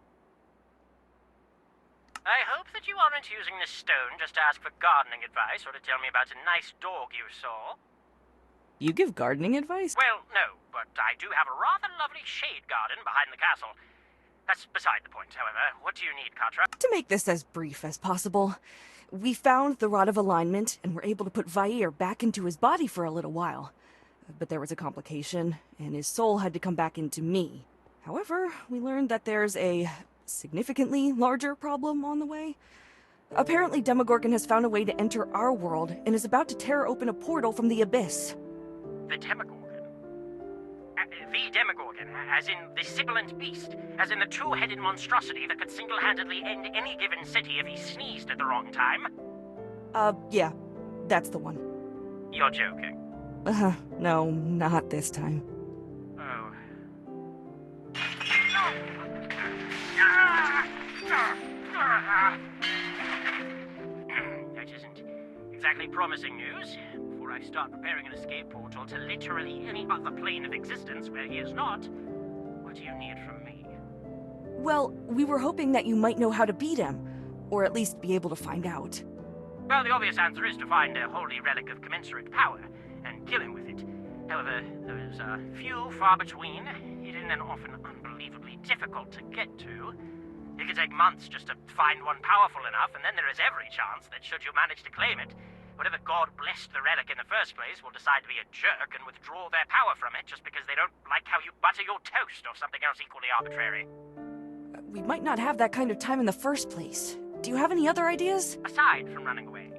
I hope that you aren't using this stone just to ask for gardening advice or to tell me about a nice dog you saw. You give gardening advice? Well, no, but I do have a rather lovely shade garden behind the castle. That's beside the point, however. What do you need, Katra? To make this as brief as possible, we found the Rod of Alignment and were able to put Vair back into his body for a little while. But there was a complication, and his soul had to come back into me. However, we learned that there's a significantly larger problem on the way. Apparently, Demogorgon has found a way to enter our world and is about to tear open a portal from the abyss. The Demogorgon? The Demogorgon, as in the sibilant beast, as in the two-headed monstrosity that could single-handedly end any given city if he sneezed at the wrong time? Yeah, that's the one. You're joking. No, not this time. Oh. That isn't exactly promising news. Before I start preparing an escape portal to literally any other plane of existence where he is not, what do you need from me? Well, we were hoping that you might know how to beat him, or at least be able to find out. Well, the obvious answer is to find a holy relic of commensurate power and kill him with it. However, those are few, far between, hidden and often unbelievably difficult to get to. It can take months just to find one powerful enough, and then there is every chance that should you manage to claim it, whatever god blessed the relic in the first place will decide to be a jerk and withdraw their power from it just because they don't like how you butter your toast or something else equally arbitrary. We might not have that kind of time in the first place. Do you have any other ideas? Aside from running away,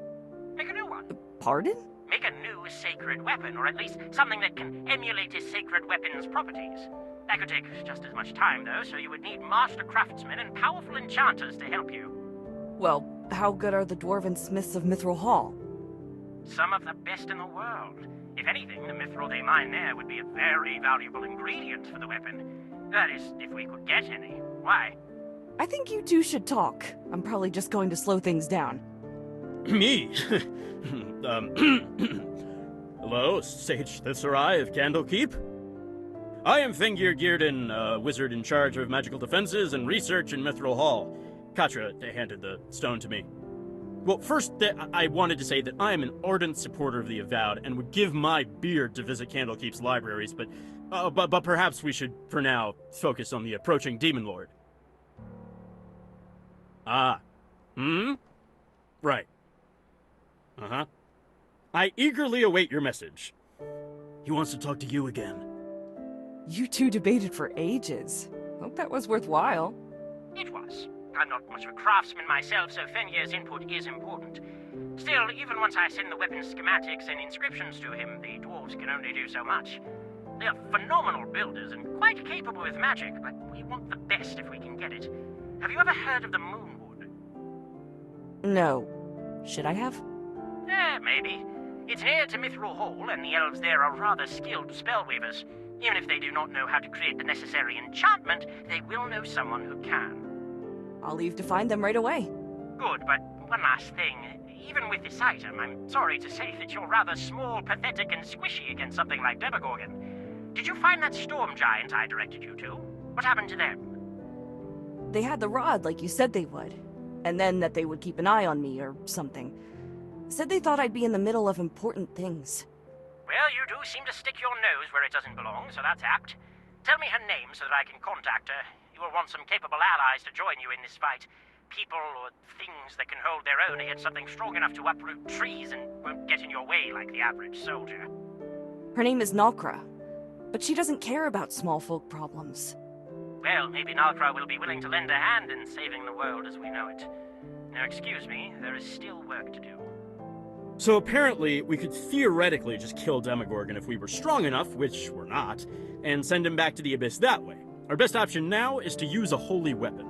make a new one. Pardon? Make a new sacred weapon, or at least something that can emulate his sacred weapon's properties. That could take just as much time, though, so you would need master craftsmen and powerful enchanters to help you. Well, how good are the dwarven smiths of Mithril Hall? Some of the best in the world. If anything, the mithril they mine there would be a very valuable ingredient for the weapon. That is, if we could get any. Why? I think you two should talk. I'm probably just going to slow things down. Me? Hello, Sage Thesserai of Candlekeep? I am Fengir Gearden, wizard in charge of magical defenses and research in Mithril Hall. Katra handed the stone to me. Well, first, I wanted to say that I am an ardent supporter of the Avowed and would give my beard to visit Candlekeep's libraries, but perhaps we should, for now, focus on the approaching Demon Lord. Right. I eagerly await your message. He wants to talk to you again. You two debated for ages. Hope that was worthwhile. It was. I'm not much of a craftsman myself, so Fenrir's input is important. Still, even once I send the weapon schematics and inscriptions to him, the dwarves can only do so much. They are phenomenal builders and quite capable with magic, but we want the best if we can get it. Have you ever heard of the Moonwood? No. Should I have? Maybe. It's near to Mithril Hall, and the elves there are rather skilled spellweavers. Even if they do not know how to create the necessary enchantment, they will know someone who can. I'll leave to find them right away. Good, but one last thing. Even with this item, I'm sorry to say that you're rather small, pathetic, and squishy against something like Demogorgon. Did you find that storm giant I directed you to? What happened to them? They had the rod like you said they would. And then that they would keep an eye on me or something. Said they thought I'd be in the middle of important things. Well, you do seem to stick your nose where it doesn't belong, so that's apt. Tell me her name so that I can contact her. You will want some capable allies to join you in this fight. People or things that can hold their own against something strong enough to uproot trees and won't get in your way like the average soldier. Her name is Nalkra, but she doesn't care about small folk problems. Well, maybe Nalkra will be willing to lend a hand in saving the world as we know it. Now, excuse me, there is still work to do. So apparently, we could theoretically just kill Demogorgon if we were strong enough, which we're not, and send him back to the Abyss that way. Our best option now is to use a holy weapon.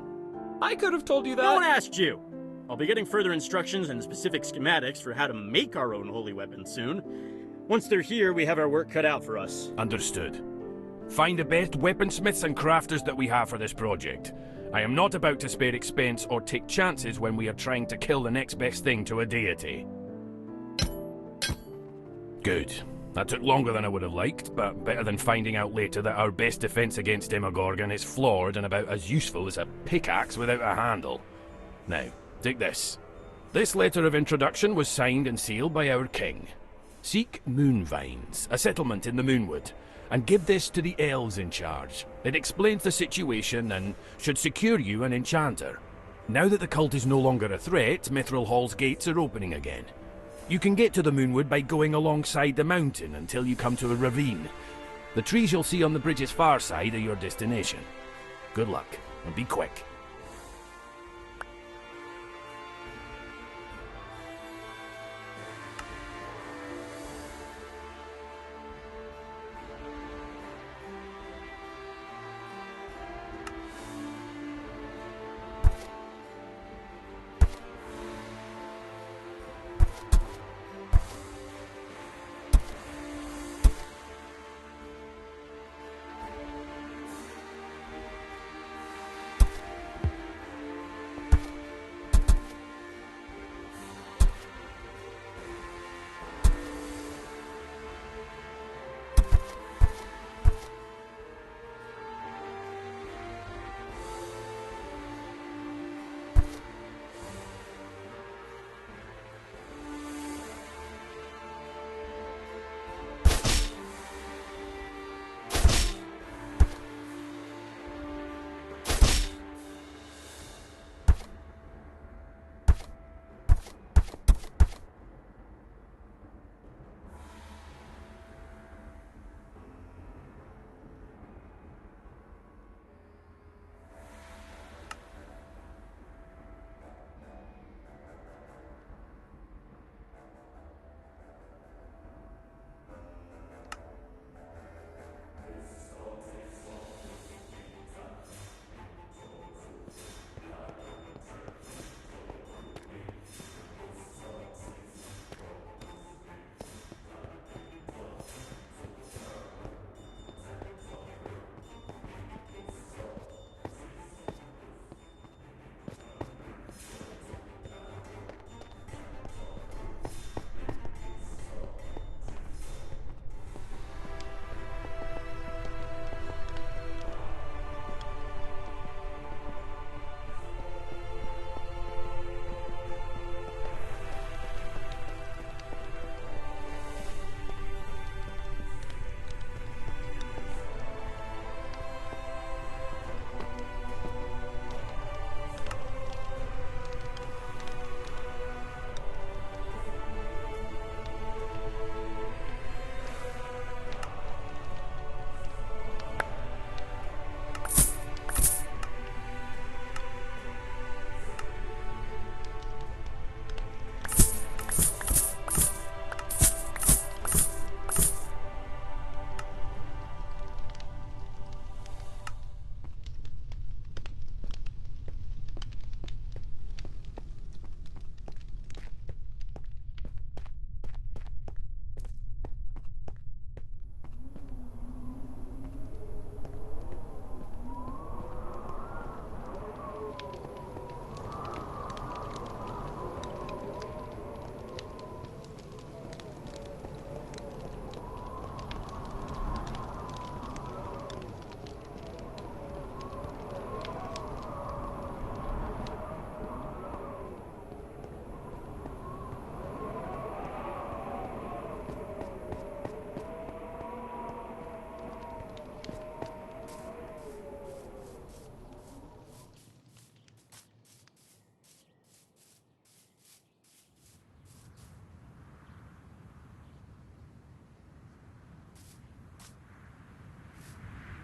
I could have told you that. No one asked you. I'll be getting further instructions and specific schematics for how to make our own holy weapons soon. Once they're here, we have our work cut out for us. Understood. Find the best weaponsmiths and crafters that we have for this project. I am not about to spare expense or take chances when we are trying to kill the next best thing to a deity. Good. That took longer than I would have liked, but better than finding out later that our best defense against Demogorgon is flawed and about as useful as a pickaxe without a handle. Now, take this. This letter of introduction was signed and sealed by our king. Seek Moonvines, a settlement in the Moonwood, and give this to the elves in charge. It explains the situation and should secure you an enchanter. Now that the cult is no longer a threat, Mithril Hall's gates are opening again. You can get to the Moonwood by going alongside the mountain until you come to a ravine. The trees you'll see on the bridge's far side are your destination. Good luck, and be quick.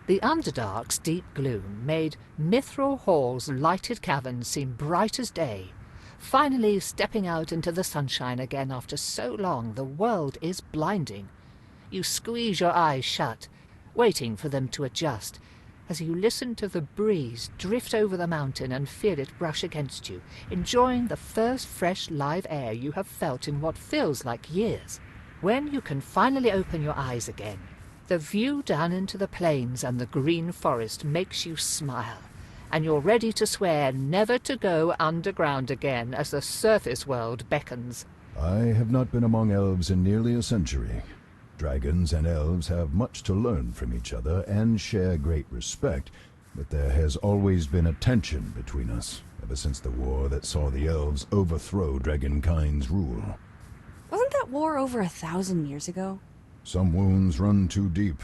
The Underdark's deep gloom made Mithril Hall's lighted caverns seem bright as day. Finally stepping out into the sunshine again after so long, the world is blinding. You squeeze your eyes shut, waiting for them to adjust, as you listen to the breeze drift over the mountain and feel it brush against you, enjoying the first fresh live air you have felt in what feels like years. When you can finally open your eyes again, the view down into the plains and the green forest makes you smile, and you're ready to swear never to go underground again as the surface world beckons. I have not been among elves in nearly a century. Dragons and elves have much to learn from each other and share great respect, but there has always been a tension between us, ever since the war that saw the elves overthrow dragonkind's rule. Wasn't that war over 1,000 years ago? Some wounds run too deep.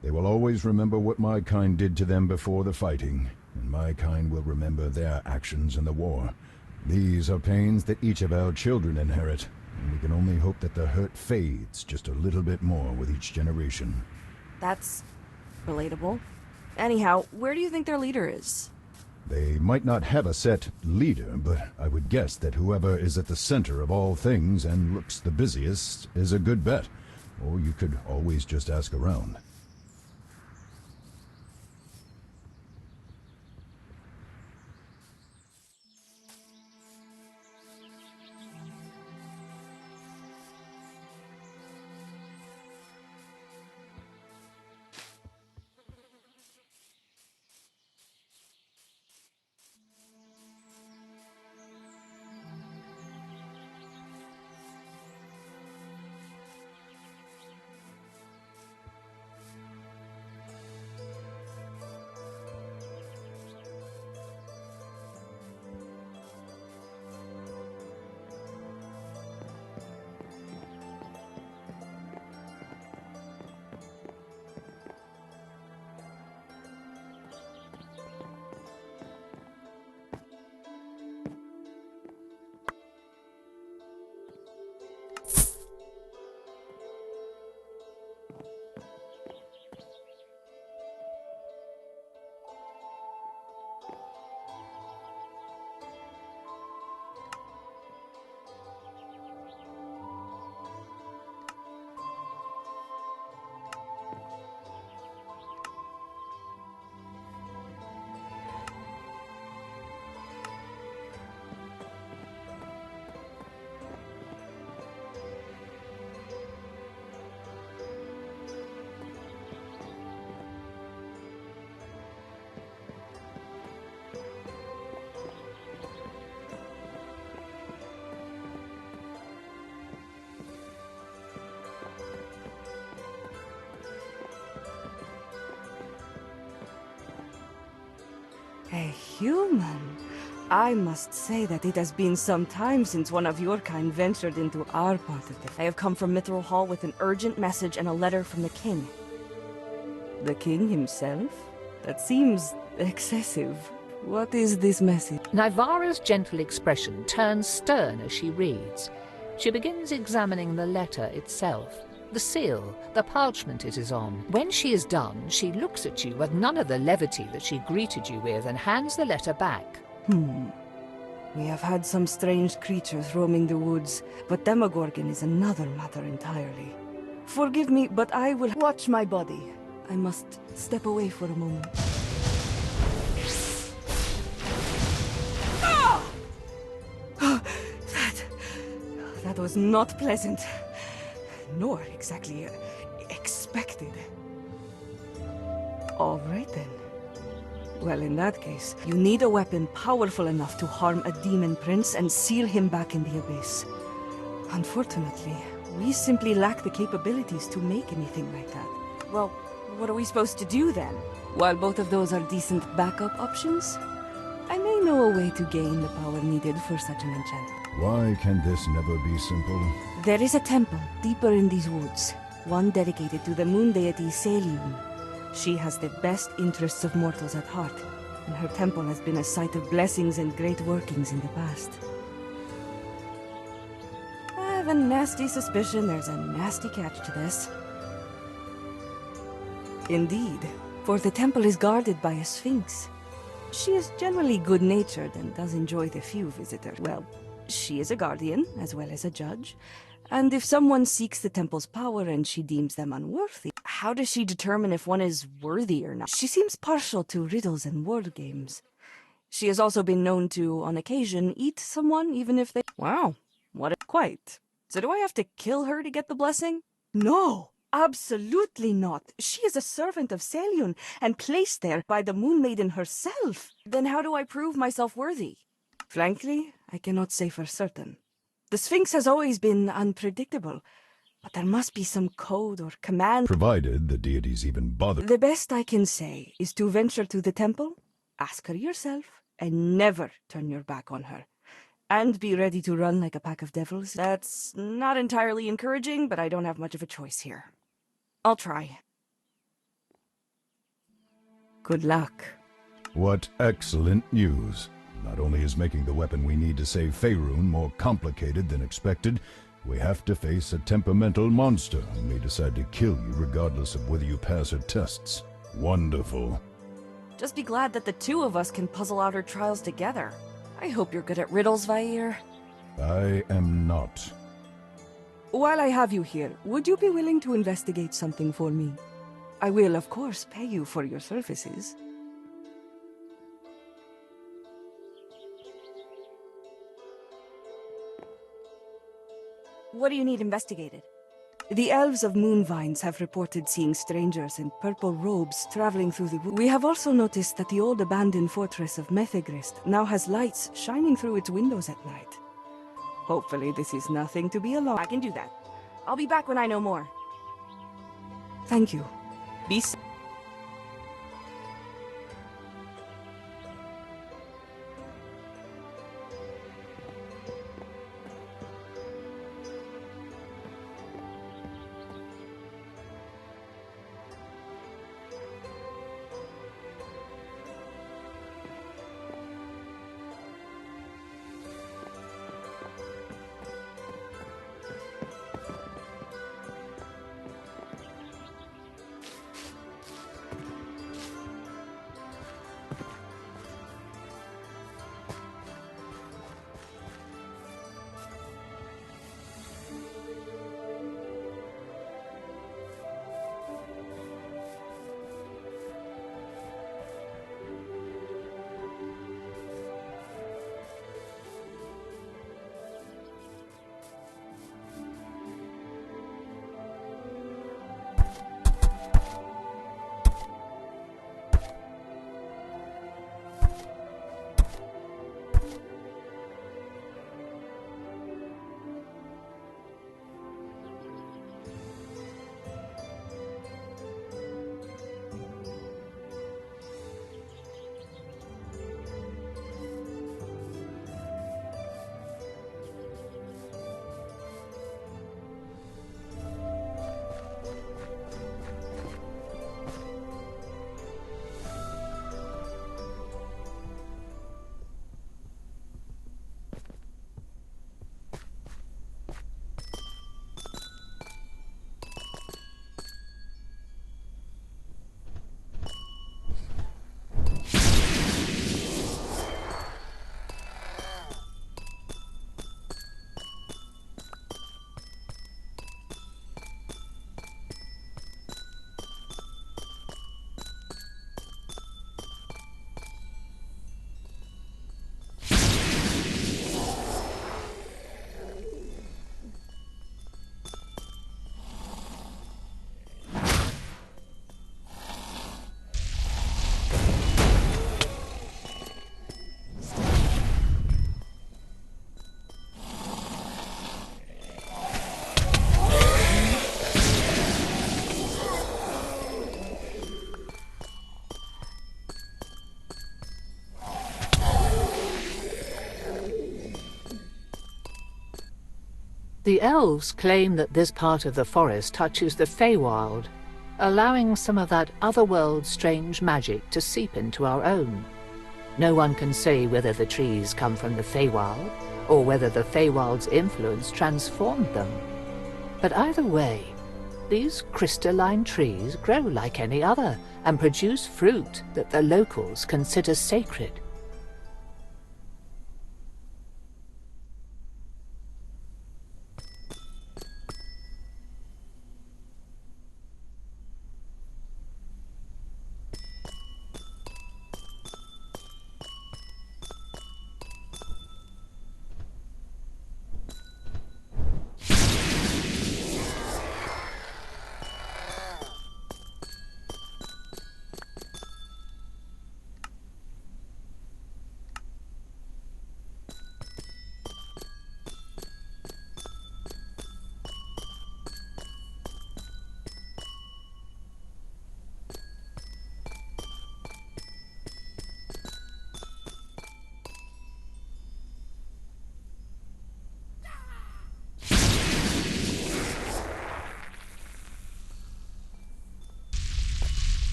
They will always remember what my kind did to them before the fighting, and my kind will remember their actions in the war. These are pains that each of our children inherit, and we can only hope that the hurt fades just a little bit more with each generation. That's relatable. Anyhow, where do you think their leader is? They might not have a set leader, but I would guess that whoever is at the center of all things and looks the busiest is a good bet. Or you could always just ask around. A human? I must say that it has been some time since one of your kind ventured into our part of the... I have come from Mithril Hall with an urgent message and a letter from the king. The king himself? That seems excessive. What is this message? Nivara's gentle expression turns stern as she reads. She begins examining the letter itself. The seal, the parchment it is on. When she is done, she looks at you with none of the levity that she greeted you with and hands the letter back. We have had some strange creatures roaming the woods, but Demogorgon is another matter entirely. Forgive me, but I will watch my body. I must step away for a moment. Ah! That was not pleasant. Nor exactly expected. All right then. Well, in that case, you need a weapon powerful enough to harm a demon prince and seal him back in the abyss. Unfortunately, we simply lack the capabilities to make anything like that. Well, what are we supposed to do then? While both of those are decent backup options, I may know a way to gain the power needed for such an enchantment. Why can this never be simple? There is a temple deeper in these woods, one dedicated to the moon deity Selium. She has the best interests of mortals at heart, and her temple has been a site of blessings and great workings in the past. I have a nasty suspicion there's a nasty catch to this. Indeed, for the temple is guarded by a sphinx. She is generally good-natured and does enjoy the few visitors. Well, She is a guardian, as well as a judge. And if someone seeks the temple's power and she deems them unworthy, how does she determine if one is worthy or not? She seems partial to riddles and word games. She has also been known to, on occasion, eat someone even if they— Wow, what a— Quite. So do I have to kill her to get the blessing? No, absolutely not. She is a servant of Selyun and placed there by the Moon Maiden herself. Then how do I prove myself worthy? Frankly, I cannot say for certain. The Sphinx has always been unpredictable, but there must be some code or command. Provided the deities even bother. The best I can say is to venture to the temple, ask her yourself, and never turn your back on her. And be ready to run like a pack of devils. That's not entirely encouraging, but I don't have much of a choice here. I'll try. Good luck. What excellent news. Not only is making the weapon we need to save Faerun more complicated than expected, we have to face a temperamental monster who may decide to kill you regardless of whether you pass her tests. Wonderful. Just be glad that the two of us can puzzle out her trials together. I hope you're good at riddles, Vair. I am not. While I have you here, would you be willing to investigate something for me? I will, of course, pay you for your services. What do you need investigated? The elves of Moonvines have reported seeing strangers in purple robes traveling through the woods. We have also noticed that the old abandoned fortress of Methegrist now has lights shining through its windows at night. Hopefully this is nothing to be alarmed. I can do that. I'll be back when I know more. Thank you. Be safe. The elves claim that this part of the forest touches the Feywild, allowing some of that otherworld strange magic to seep into our own. No one can say whether the trees come from the Feywild, or whether the Feywild's influence transformed them. But either way, these crystalline trees grow like any other, and produce fruit that the locals consider sacred.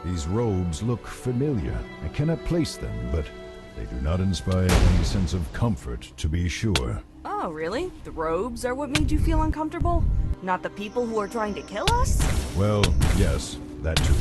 These robes look familiar. I cannot place them, but they do not inspire any sense of comfort, to be sure. Oh, really? The robes are what made you feel uncomfortable? Not the people who are trying to kill us? Well, yes, that too.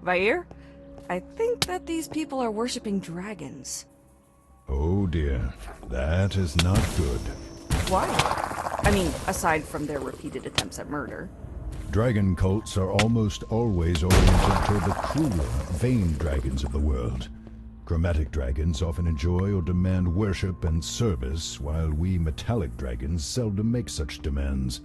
Vair? I think that these people are worshipping dragons. Oh dear, that is not good. Why? I mean, aside from their repeated attempts at murder. Dragon cults are almost always oriented toward the crueler, vain dragons of the world. Chromatic dragons often enjoy or demand worship and service, while we metallic dragons seldom make such demands.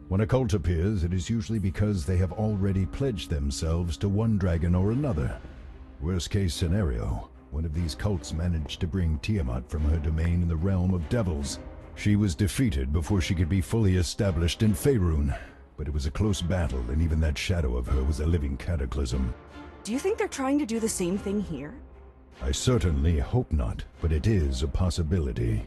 When a cult appears, it is usually because they have already pledged themselves to one dragon or another. Worst case scenario, one of these cults managed to bring Tiamat from her domain in the realm of devils. She was defeated before she could be fully established in Faerun, but it was a close battle, and even that shadow of her was a living cataclysm. Do you think they're trying to do the same thing here? I certainly hope not, but it is a possibility.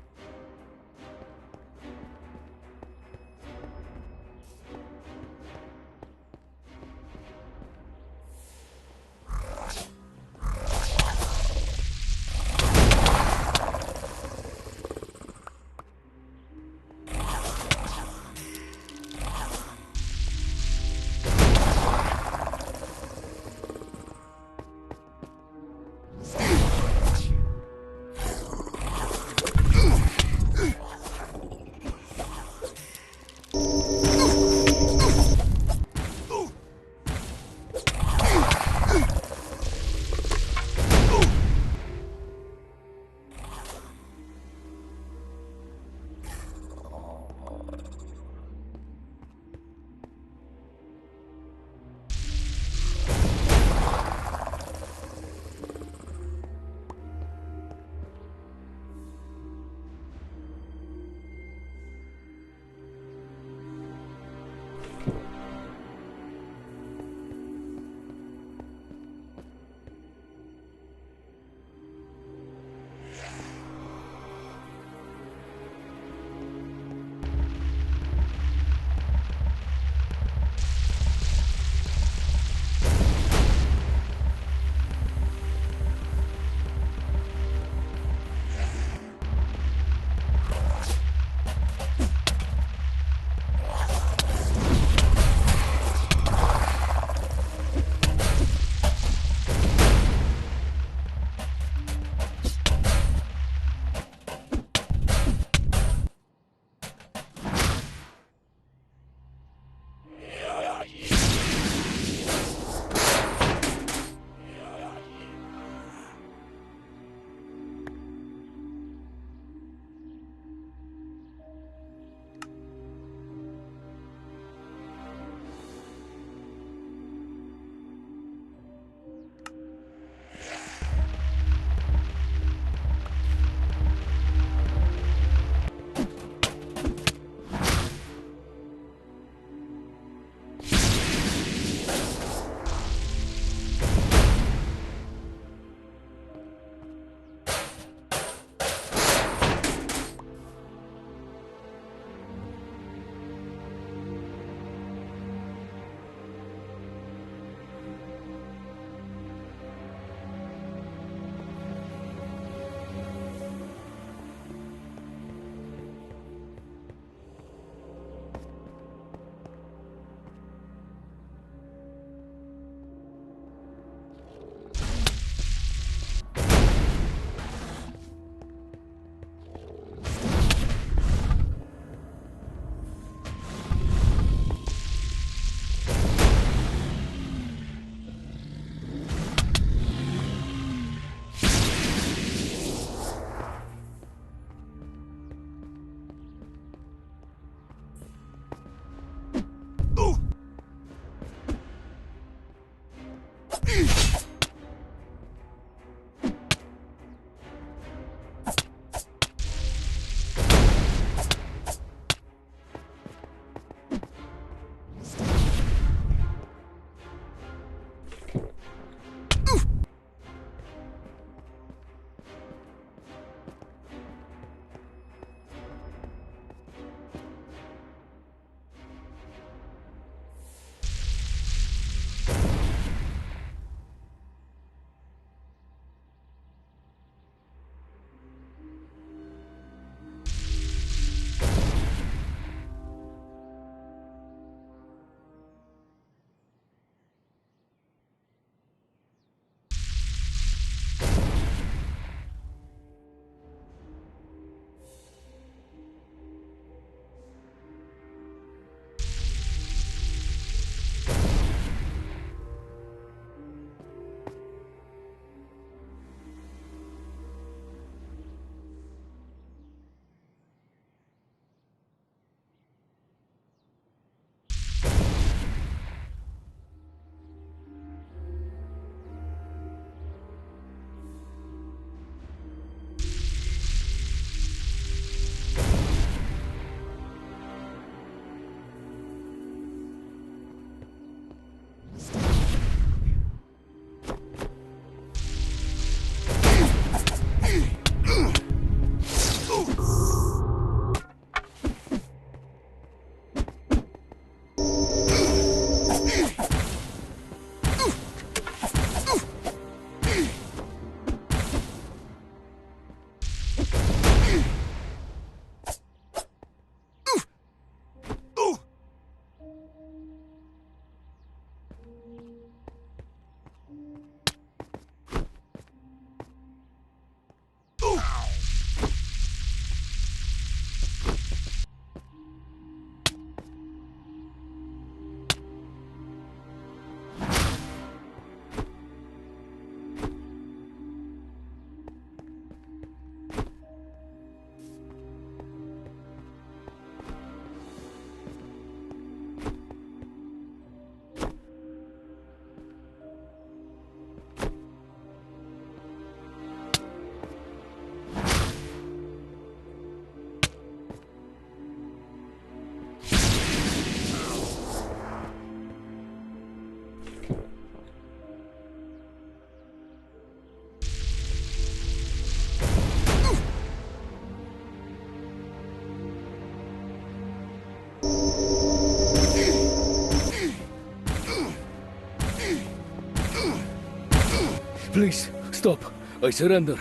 Please, stop. I surrender.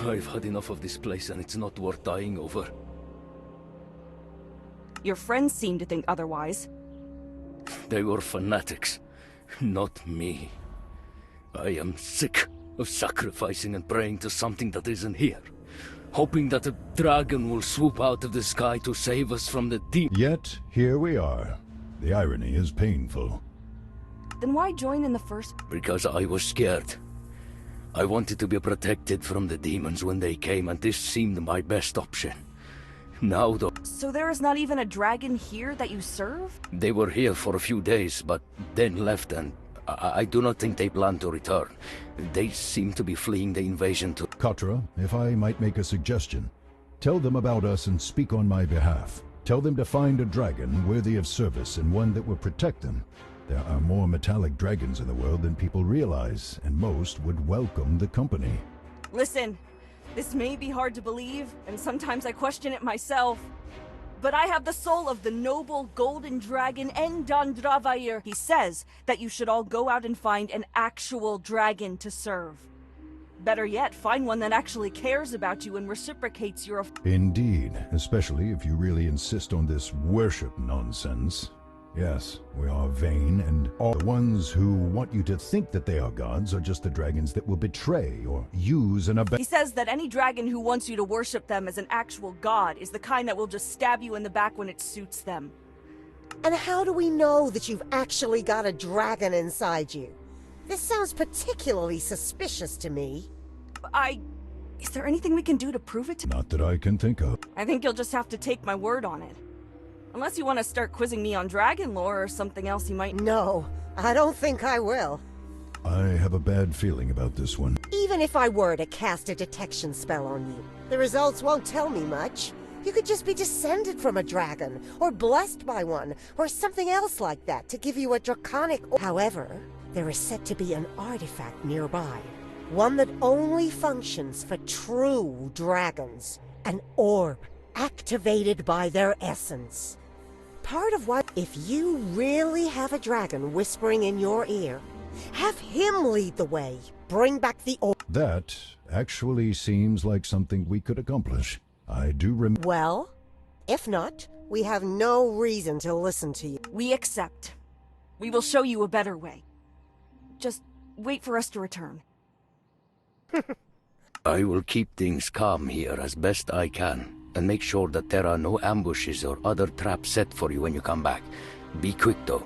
I've had enough of this place and it's not worth dying over. Your friends seem to think otherwise. They were fanatics, not me. I am sick of sacrificing and praying to something that isn't here. Hoping that a dragon will swoop out of the sky to save us from the deep. Yet, here we are. The irony is painful. Then why join in the first? Because I was scared. I wanted to be protected from the demons when they came, and this seemed my best option. Now though... So there is not even a dragon here that you serve? They were here for a few days, but then left, and I do not think they plan to return. They seem to be fleeing the invasion to... Katra, if I might make a suggestion. Tell them about us and speak on my behalf. Tell them to find a dragon worthy of service and one that will protect them. There are more metallic dragons in the world than people realize, and most would welcome the company. Listen, this may be hard to believe, and sometimes I question it myself. But I have the soul of the noble golden dragon Endandravair. He says that you should all go out and find an actual dragon to serve. Better yet, find one that actually cares about you and reciprocates your... Indeed, especially if you really insist on this worship nonsense. Yes, we are vain, and all the ones who want you to think that they are gods are just the dragons that will betray or use and abandon. He says that any dragon who wants you to worship them as an actual god is the kind that will just stab you in the back when it suits them. And how do we know that you've actually got a dragon inside you? This sounds particularly suspicious to me. Is there anything we can do to prove it to... Not that I can think of. I think you'll just have to take my word on it. Unless you want to start quizzing me on dragon lore or something else you might... No, I don't think I will. I have a bad feeling about this one. Even if I were to cast a detection spell on you, the results won't tell me much. You could just be descended from a dragon, or blessed by one, or something else like that to give you a draconic... However, there is said to be an artifact nearby. One that only functions for true dragons. An orb activated by their essence. Part of what... If you really have a dragon whispering in your ear, have him lead the way. Bring back the orb. That actually seems like something we could accomplish. I do remember... Well, if not, we have no reason to listen to you. We accept. We will show you a better way. Just wait for us to return. I will keep things calm here as best I can, and make sure that there are no ambushes or other traps set for you when you come back. Be quick though.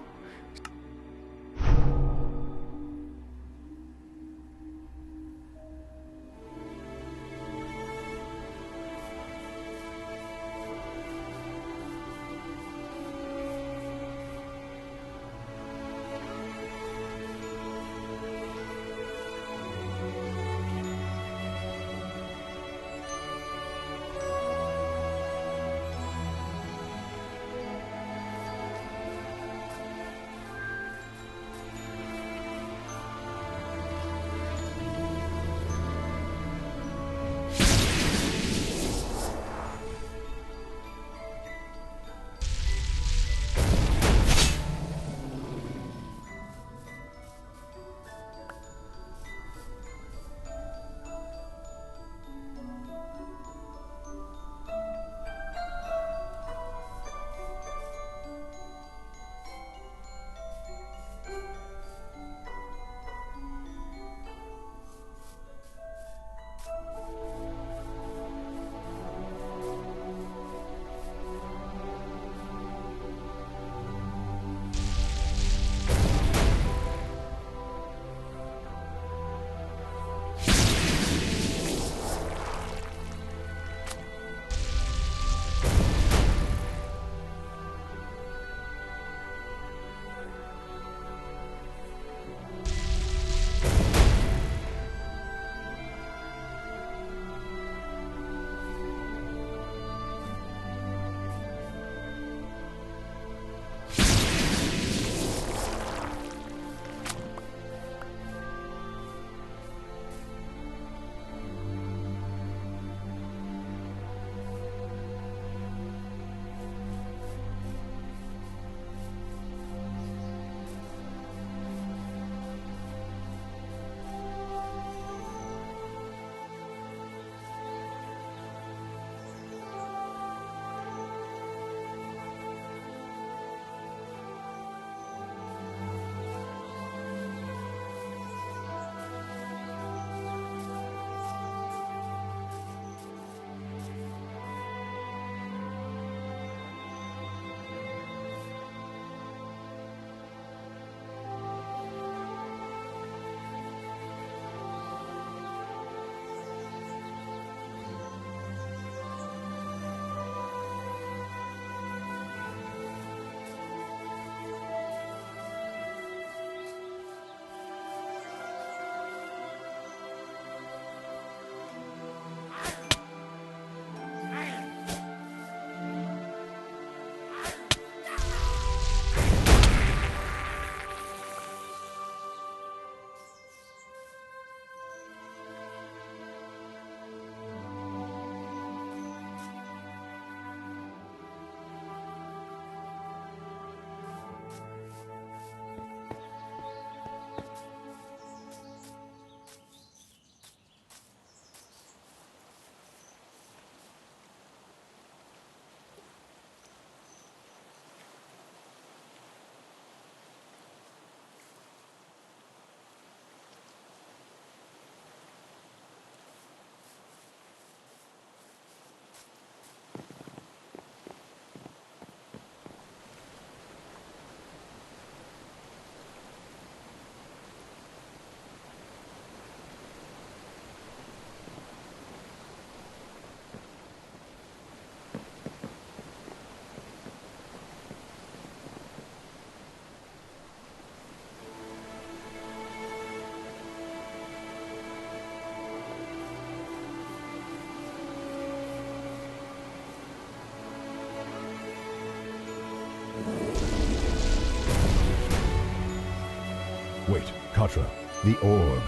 Wait, Katra, the orb.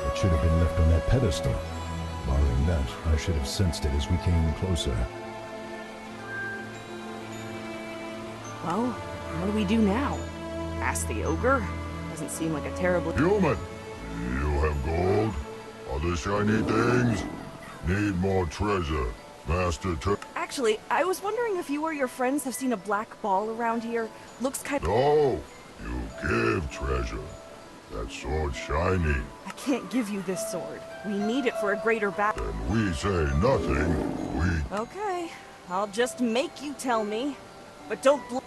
It should have been left on that pedestal. Barring that, I should have sensed it as we came closer. Well, what do we do now? Ask the ogre? Doesn't seem like a terribly... Human! You have gold? Other shiny things? Need more treasure. Master Actually, I was wondering if you or your friends have seen a black ball around here. Looks kind of... No! You give treasure. That sword's shiny. I can't give you this sword. We need it for a greater battle. Then we say nothing. We... Okay, I'll just make you tell me. But don't give up.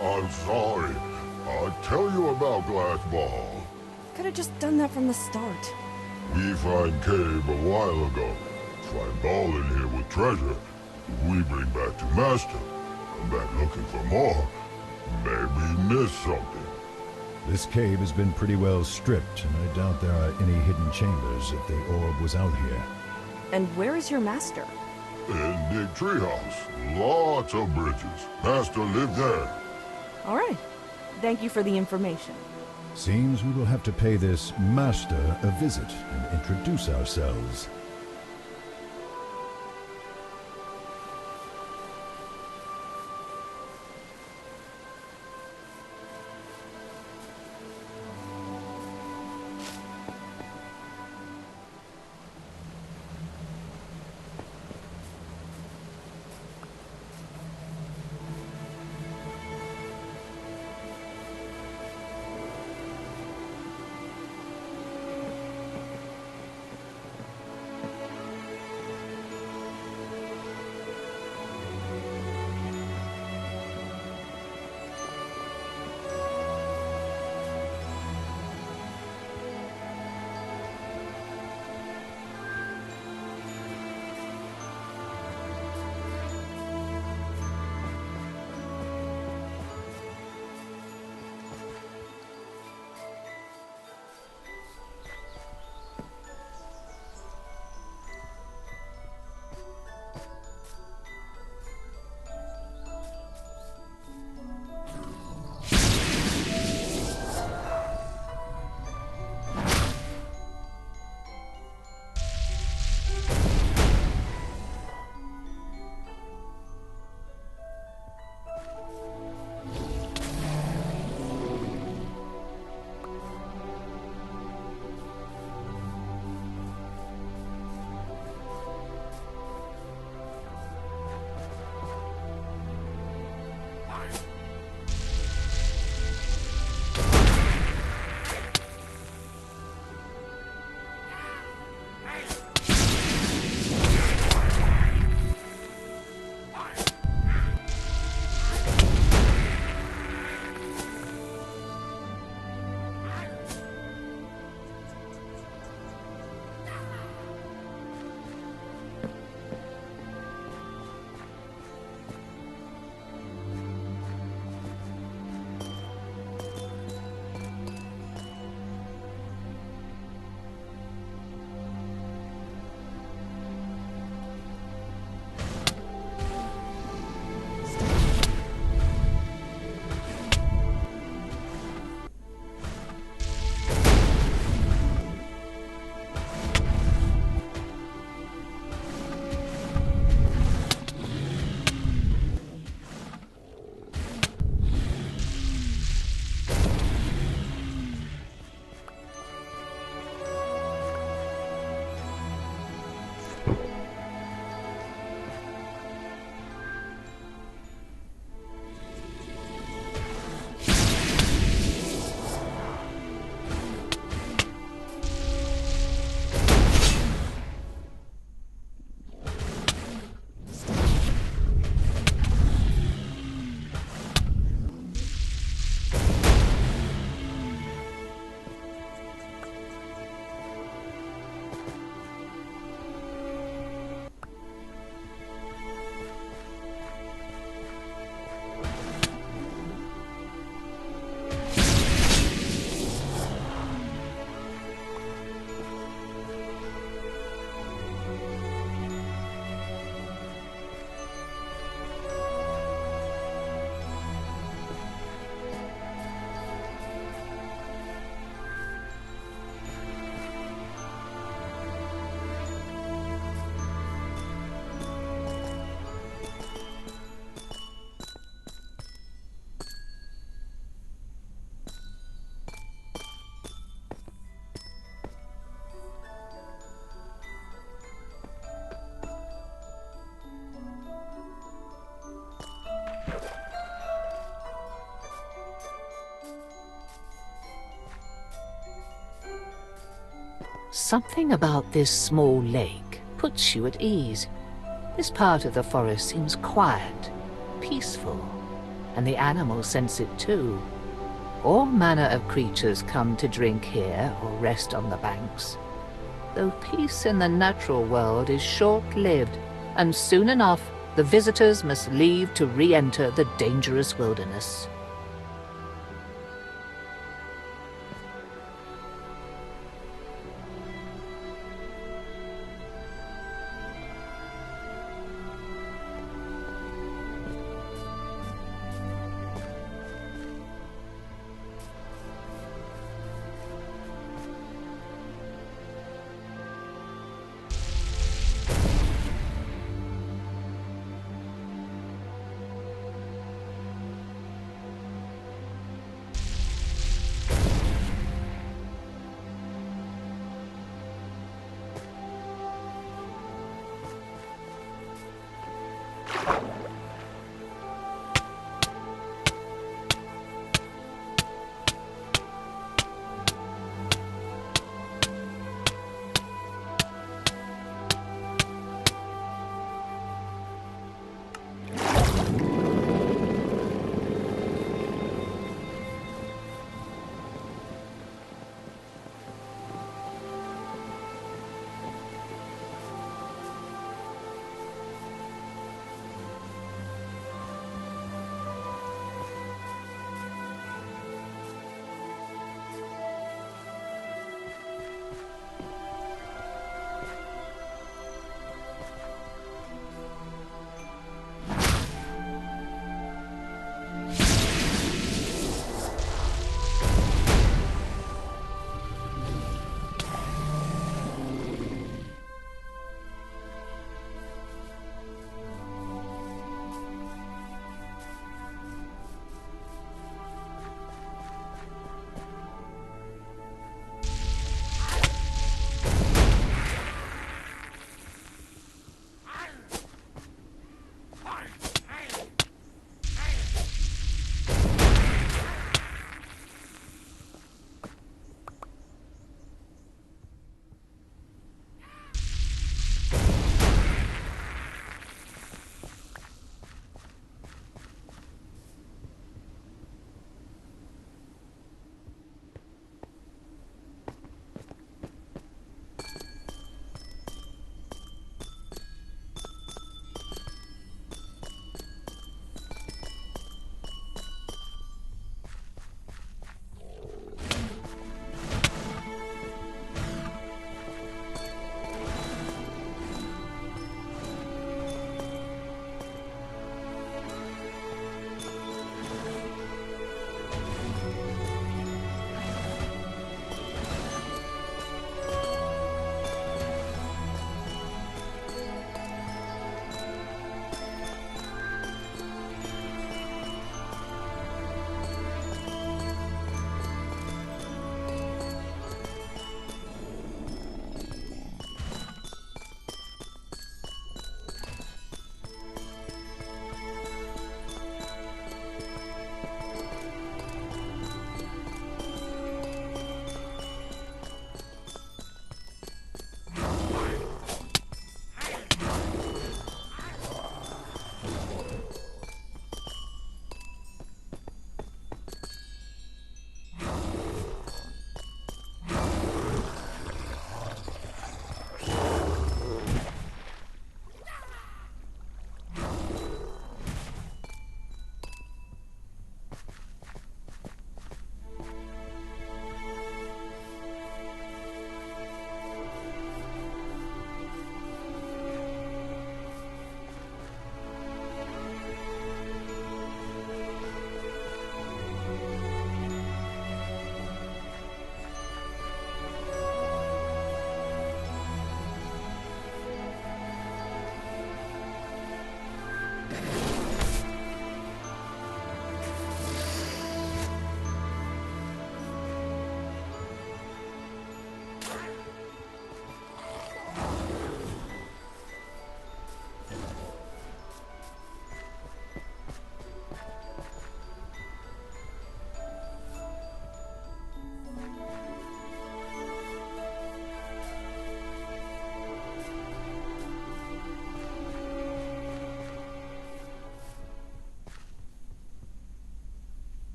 I'm sorry. I'll tell you about Glass Ball. Could have just done that from the start. We find cave a while ago. Find ball in here with treasure. We bring back to Master. Come back looking for more. Maybe miss something. This cave has been pretty well stripped, and I doubt there are any hidden chambers if the orb was out here. And where is your master? In Big Treehouse. Lots of bridges. Master lived there. All right. Thank you for the information. Seems we will have to pay this master a visit and introduce ourselves. Something about this small lake puts you at ease. This part of the forest seems quiet, peaceful, and the animals sense it too. All manner of creatures come to drink here or rest on the banks. Though peace in the natural world is short-lived, and soon enough the visitors must leave to re-enter the dangerous wilderness.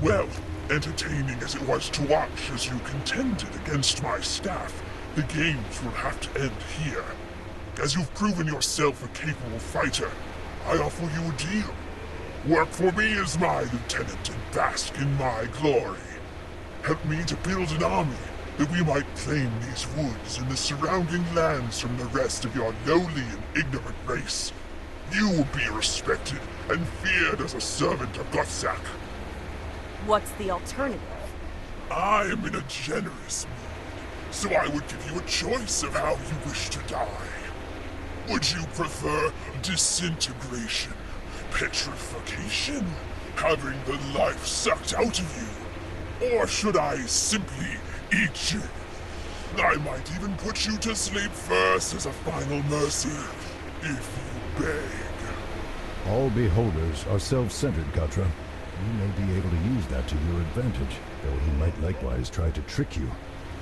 Well, entertaining as it was to watch as you contended against my staff, the games will have to end here. As you've proven yourself a capable fighter, I offer you a deal. Work for me as my lieutenant and bask in my glory. Help me to build an army that we might claim these woods and the surrounding lands from the rest of your lowly and ignorant race. You will be respected and feared as a servant of Gottsack. What's the alternative? I am in a generous mood, so I would give you a choice of how you wish to die. Would you prefer disintegration, petrification, having the life sucked out of you? Or should I simply eat you? I might even put you to sleep first as a final mercy, if you beg. All beholders are self-centered, Katra. You may be able to use that to your advantage, though he might likewise try to trick you.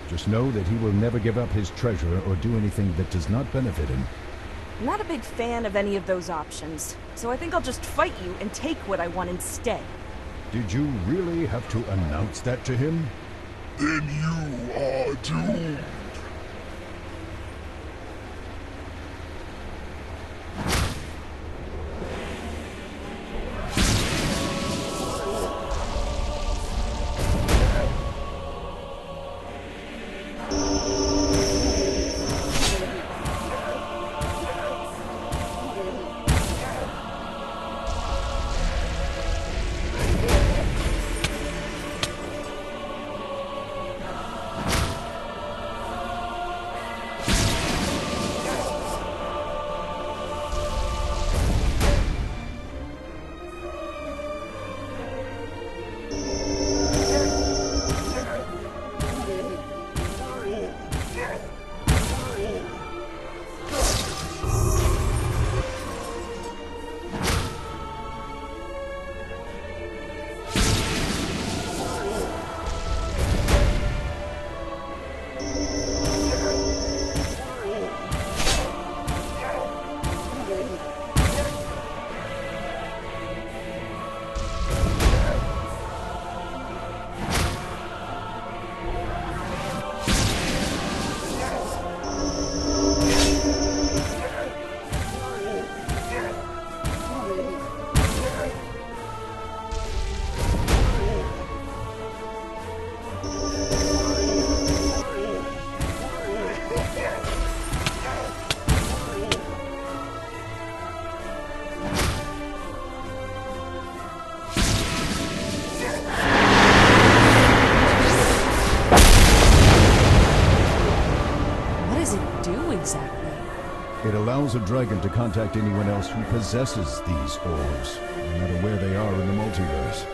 Just know that he will never give up his treasure or do anything that does not benefit him. I'm not a big fan of any of those options, so I think I'll just fight you and take what I want instead. Did you really have to announce that to him? Then you are doomed. It allows a dragon to contact anyone else who possesses these orbs, no matter where they are in the multiverse.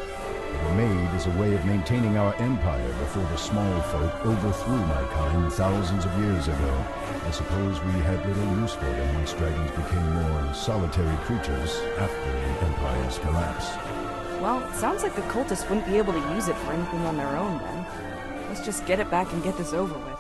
They were made as a way of maintaining our empire before the small folk overthrew my kind thousands of years ago. I suppose we had little use for them once dragons became more solitary creatures after the empire's collapse. Well, it sounds like the cultists wouldn't be able to use it for anything on their own then. Let's just get it back and get this over with.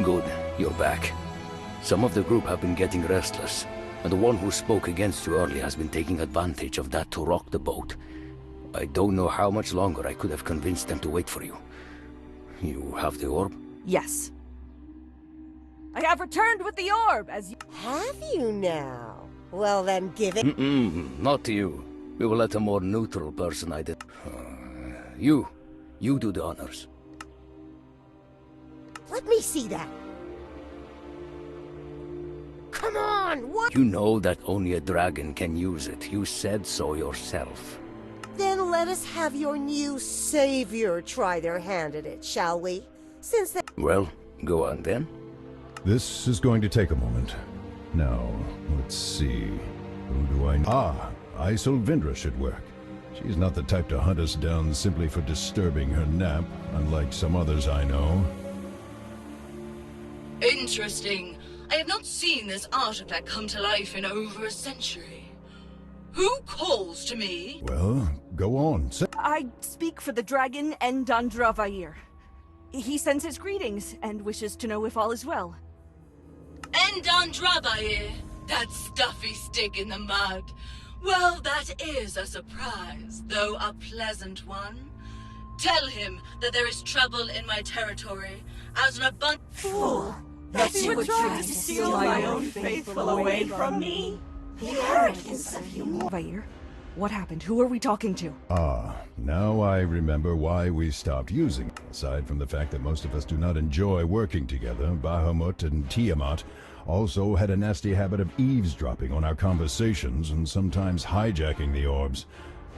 Good, you're back. Some of the group have been getting restless, and the one who spoke against you earlier has been taking advantage of that to rock the boat. I don't know how much longer I could have convinced them to wait for you. You have the orb? Yes. I have returned with the orb, as you— Have you now? Well then, give it— Not to you. We will let a more neutral person You do the honors. Let me see that. Come on, what— You know that only a dragon can use it. You said so yourself. Then let us have your new savior try their hand at it, shall we? Since they— Well, go on then. This is going to take a moment. Now, let's see. Who do I— Isolvindra should work. She's not the type to hunt us down simply for disturbing her nap, unlike some others I know. Interesting. I have not seen this artifact come to life in over a century. Who calls to me? Well, go on. I speak for the dragon Endandra Vair. He sends his greetings and wishes to know if all is well. Endandra Vair? That stuffy stick in the mud. Well, that is a surprise, though a pleasant one. Tell him that there is trouble in my territory, as an abundant— Fool! That you would try to steal my own faithful away from me? The arrogance of you— Vair, what happened? Who are we talking to? Now I remember why we stopped using it. Aside from the fact that most of us do not enjoy working together, Bahamut and Tiamat also had a nasty habit of eavesdropping on our conversations and sometimes hijacking the orbs.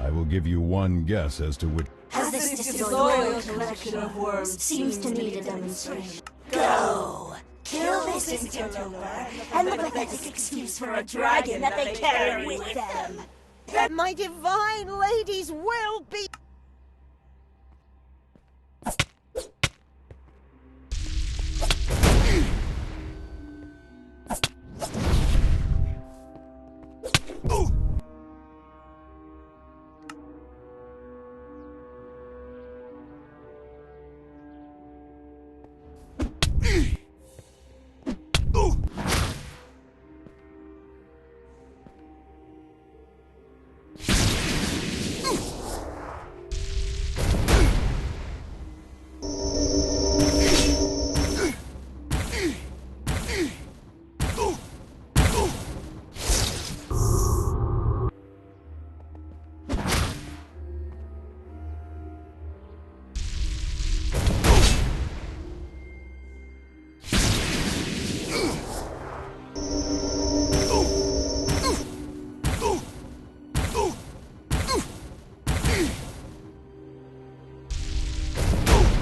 I will give you one guess as to which— As this disloyal collection of worms seems to need a demonstration. Go! Kill this interloper and the pathetic excuse for a dragon that they carry with them. That my divine ladies will be—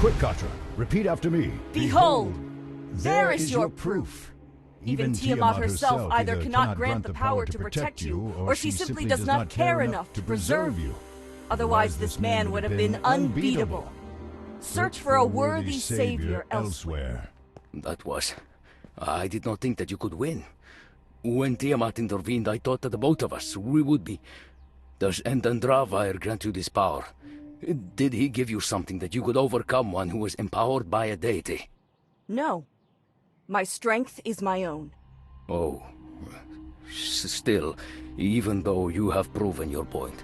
Quick, Katra, repeat after me. Behold! There is your proof. Even Tiamat herself either cannot grant the power to protect you, or she simply does not care enough to preserve you. Otherwise, this man would have been unbeatable. Search for a worthy savior elsewhere. That was... I did not think that you could win. When Tiamat intervened, I thought that the both of us, we would be... Does Endandravire grant you this power? Did he give you something that you could overcome one who was empowered by a deity? No. My strength is my own. Oh. Still, even though you have proven your point,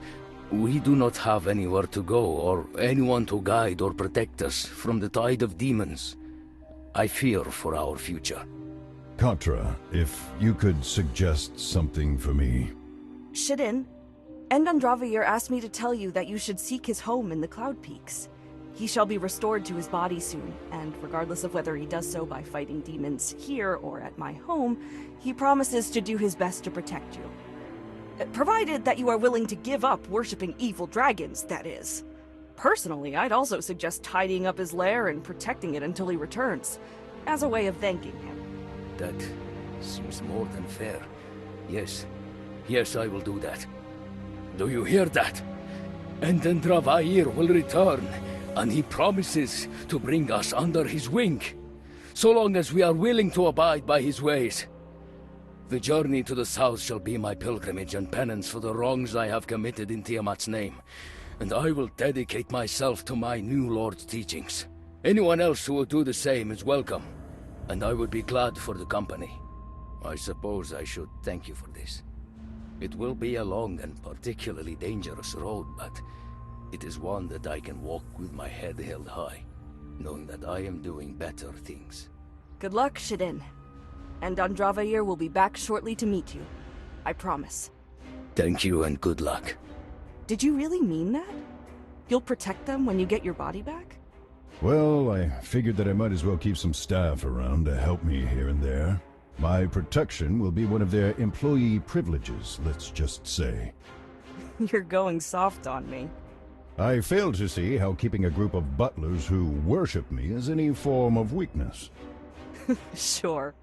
we do not have anywhere to go or anyone to guide or protect us from the tide of demons. I fear for our future. Katra, if you could suggest something for me. Shidin, Endandravir asked me to tell you that you should seek his home in the Cloud Peaks. He shall be restored to his body soon, and regardless of whether he does so by fighting demons here or at my home, he promises to do his best to protect you. Provided that you are willing to give up worshipping evil dragons, that is. Personally, I'd also suggest tidying up his lair and protecting it until he returns, as a way of thanking him. That seems more than fair. Yes. Yes, I will do that. Do you hear that? Endandravir will return, and he promises to bring us under his wing, so long as we are willing to abide by his ways. The journey to the south shall be my pilgrimage and penance for the wrongs I have committed in Tiamat's name, and I will dedicate myself to my new lord's teachings. Anyone else who will do the same is welcome. and I would be glad for the company. I suppose I should thank you for this. It will be a long and particularly dangerous road, but it is one that I can walk with my head held high, knowing that I am doing better things. Good luck, Shidin. And Andravair will be back shortly to meet you. I promise. Thank you and good luck. Did you really mean that? You'll protect them when you get your body back? Well, I figured that I might as well keep some staff around to help me here and there. My protection will be one of their employee privileges, let's just say. You're going soft on me. I fail to see how keeping a group of butlers who worship me is any form of weakness. Sure.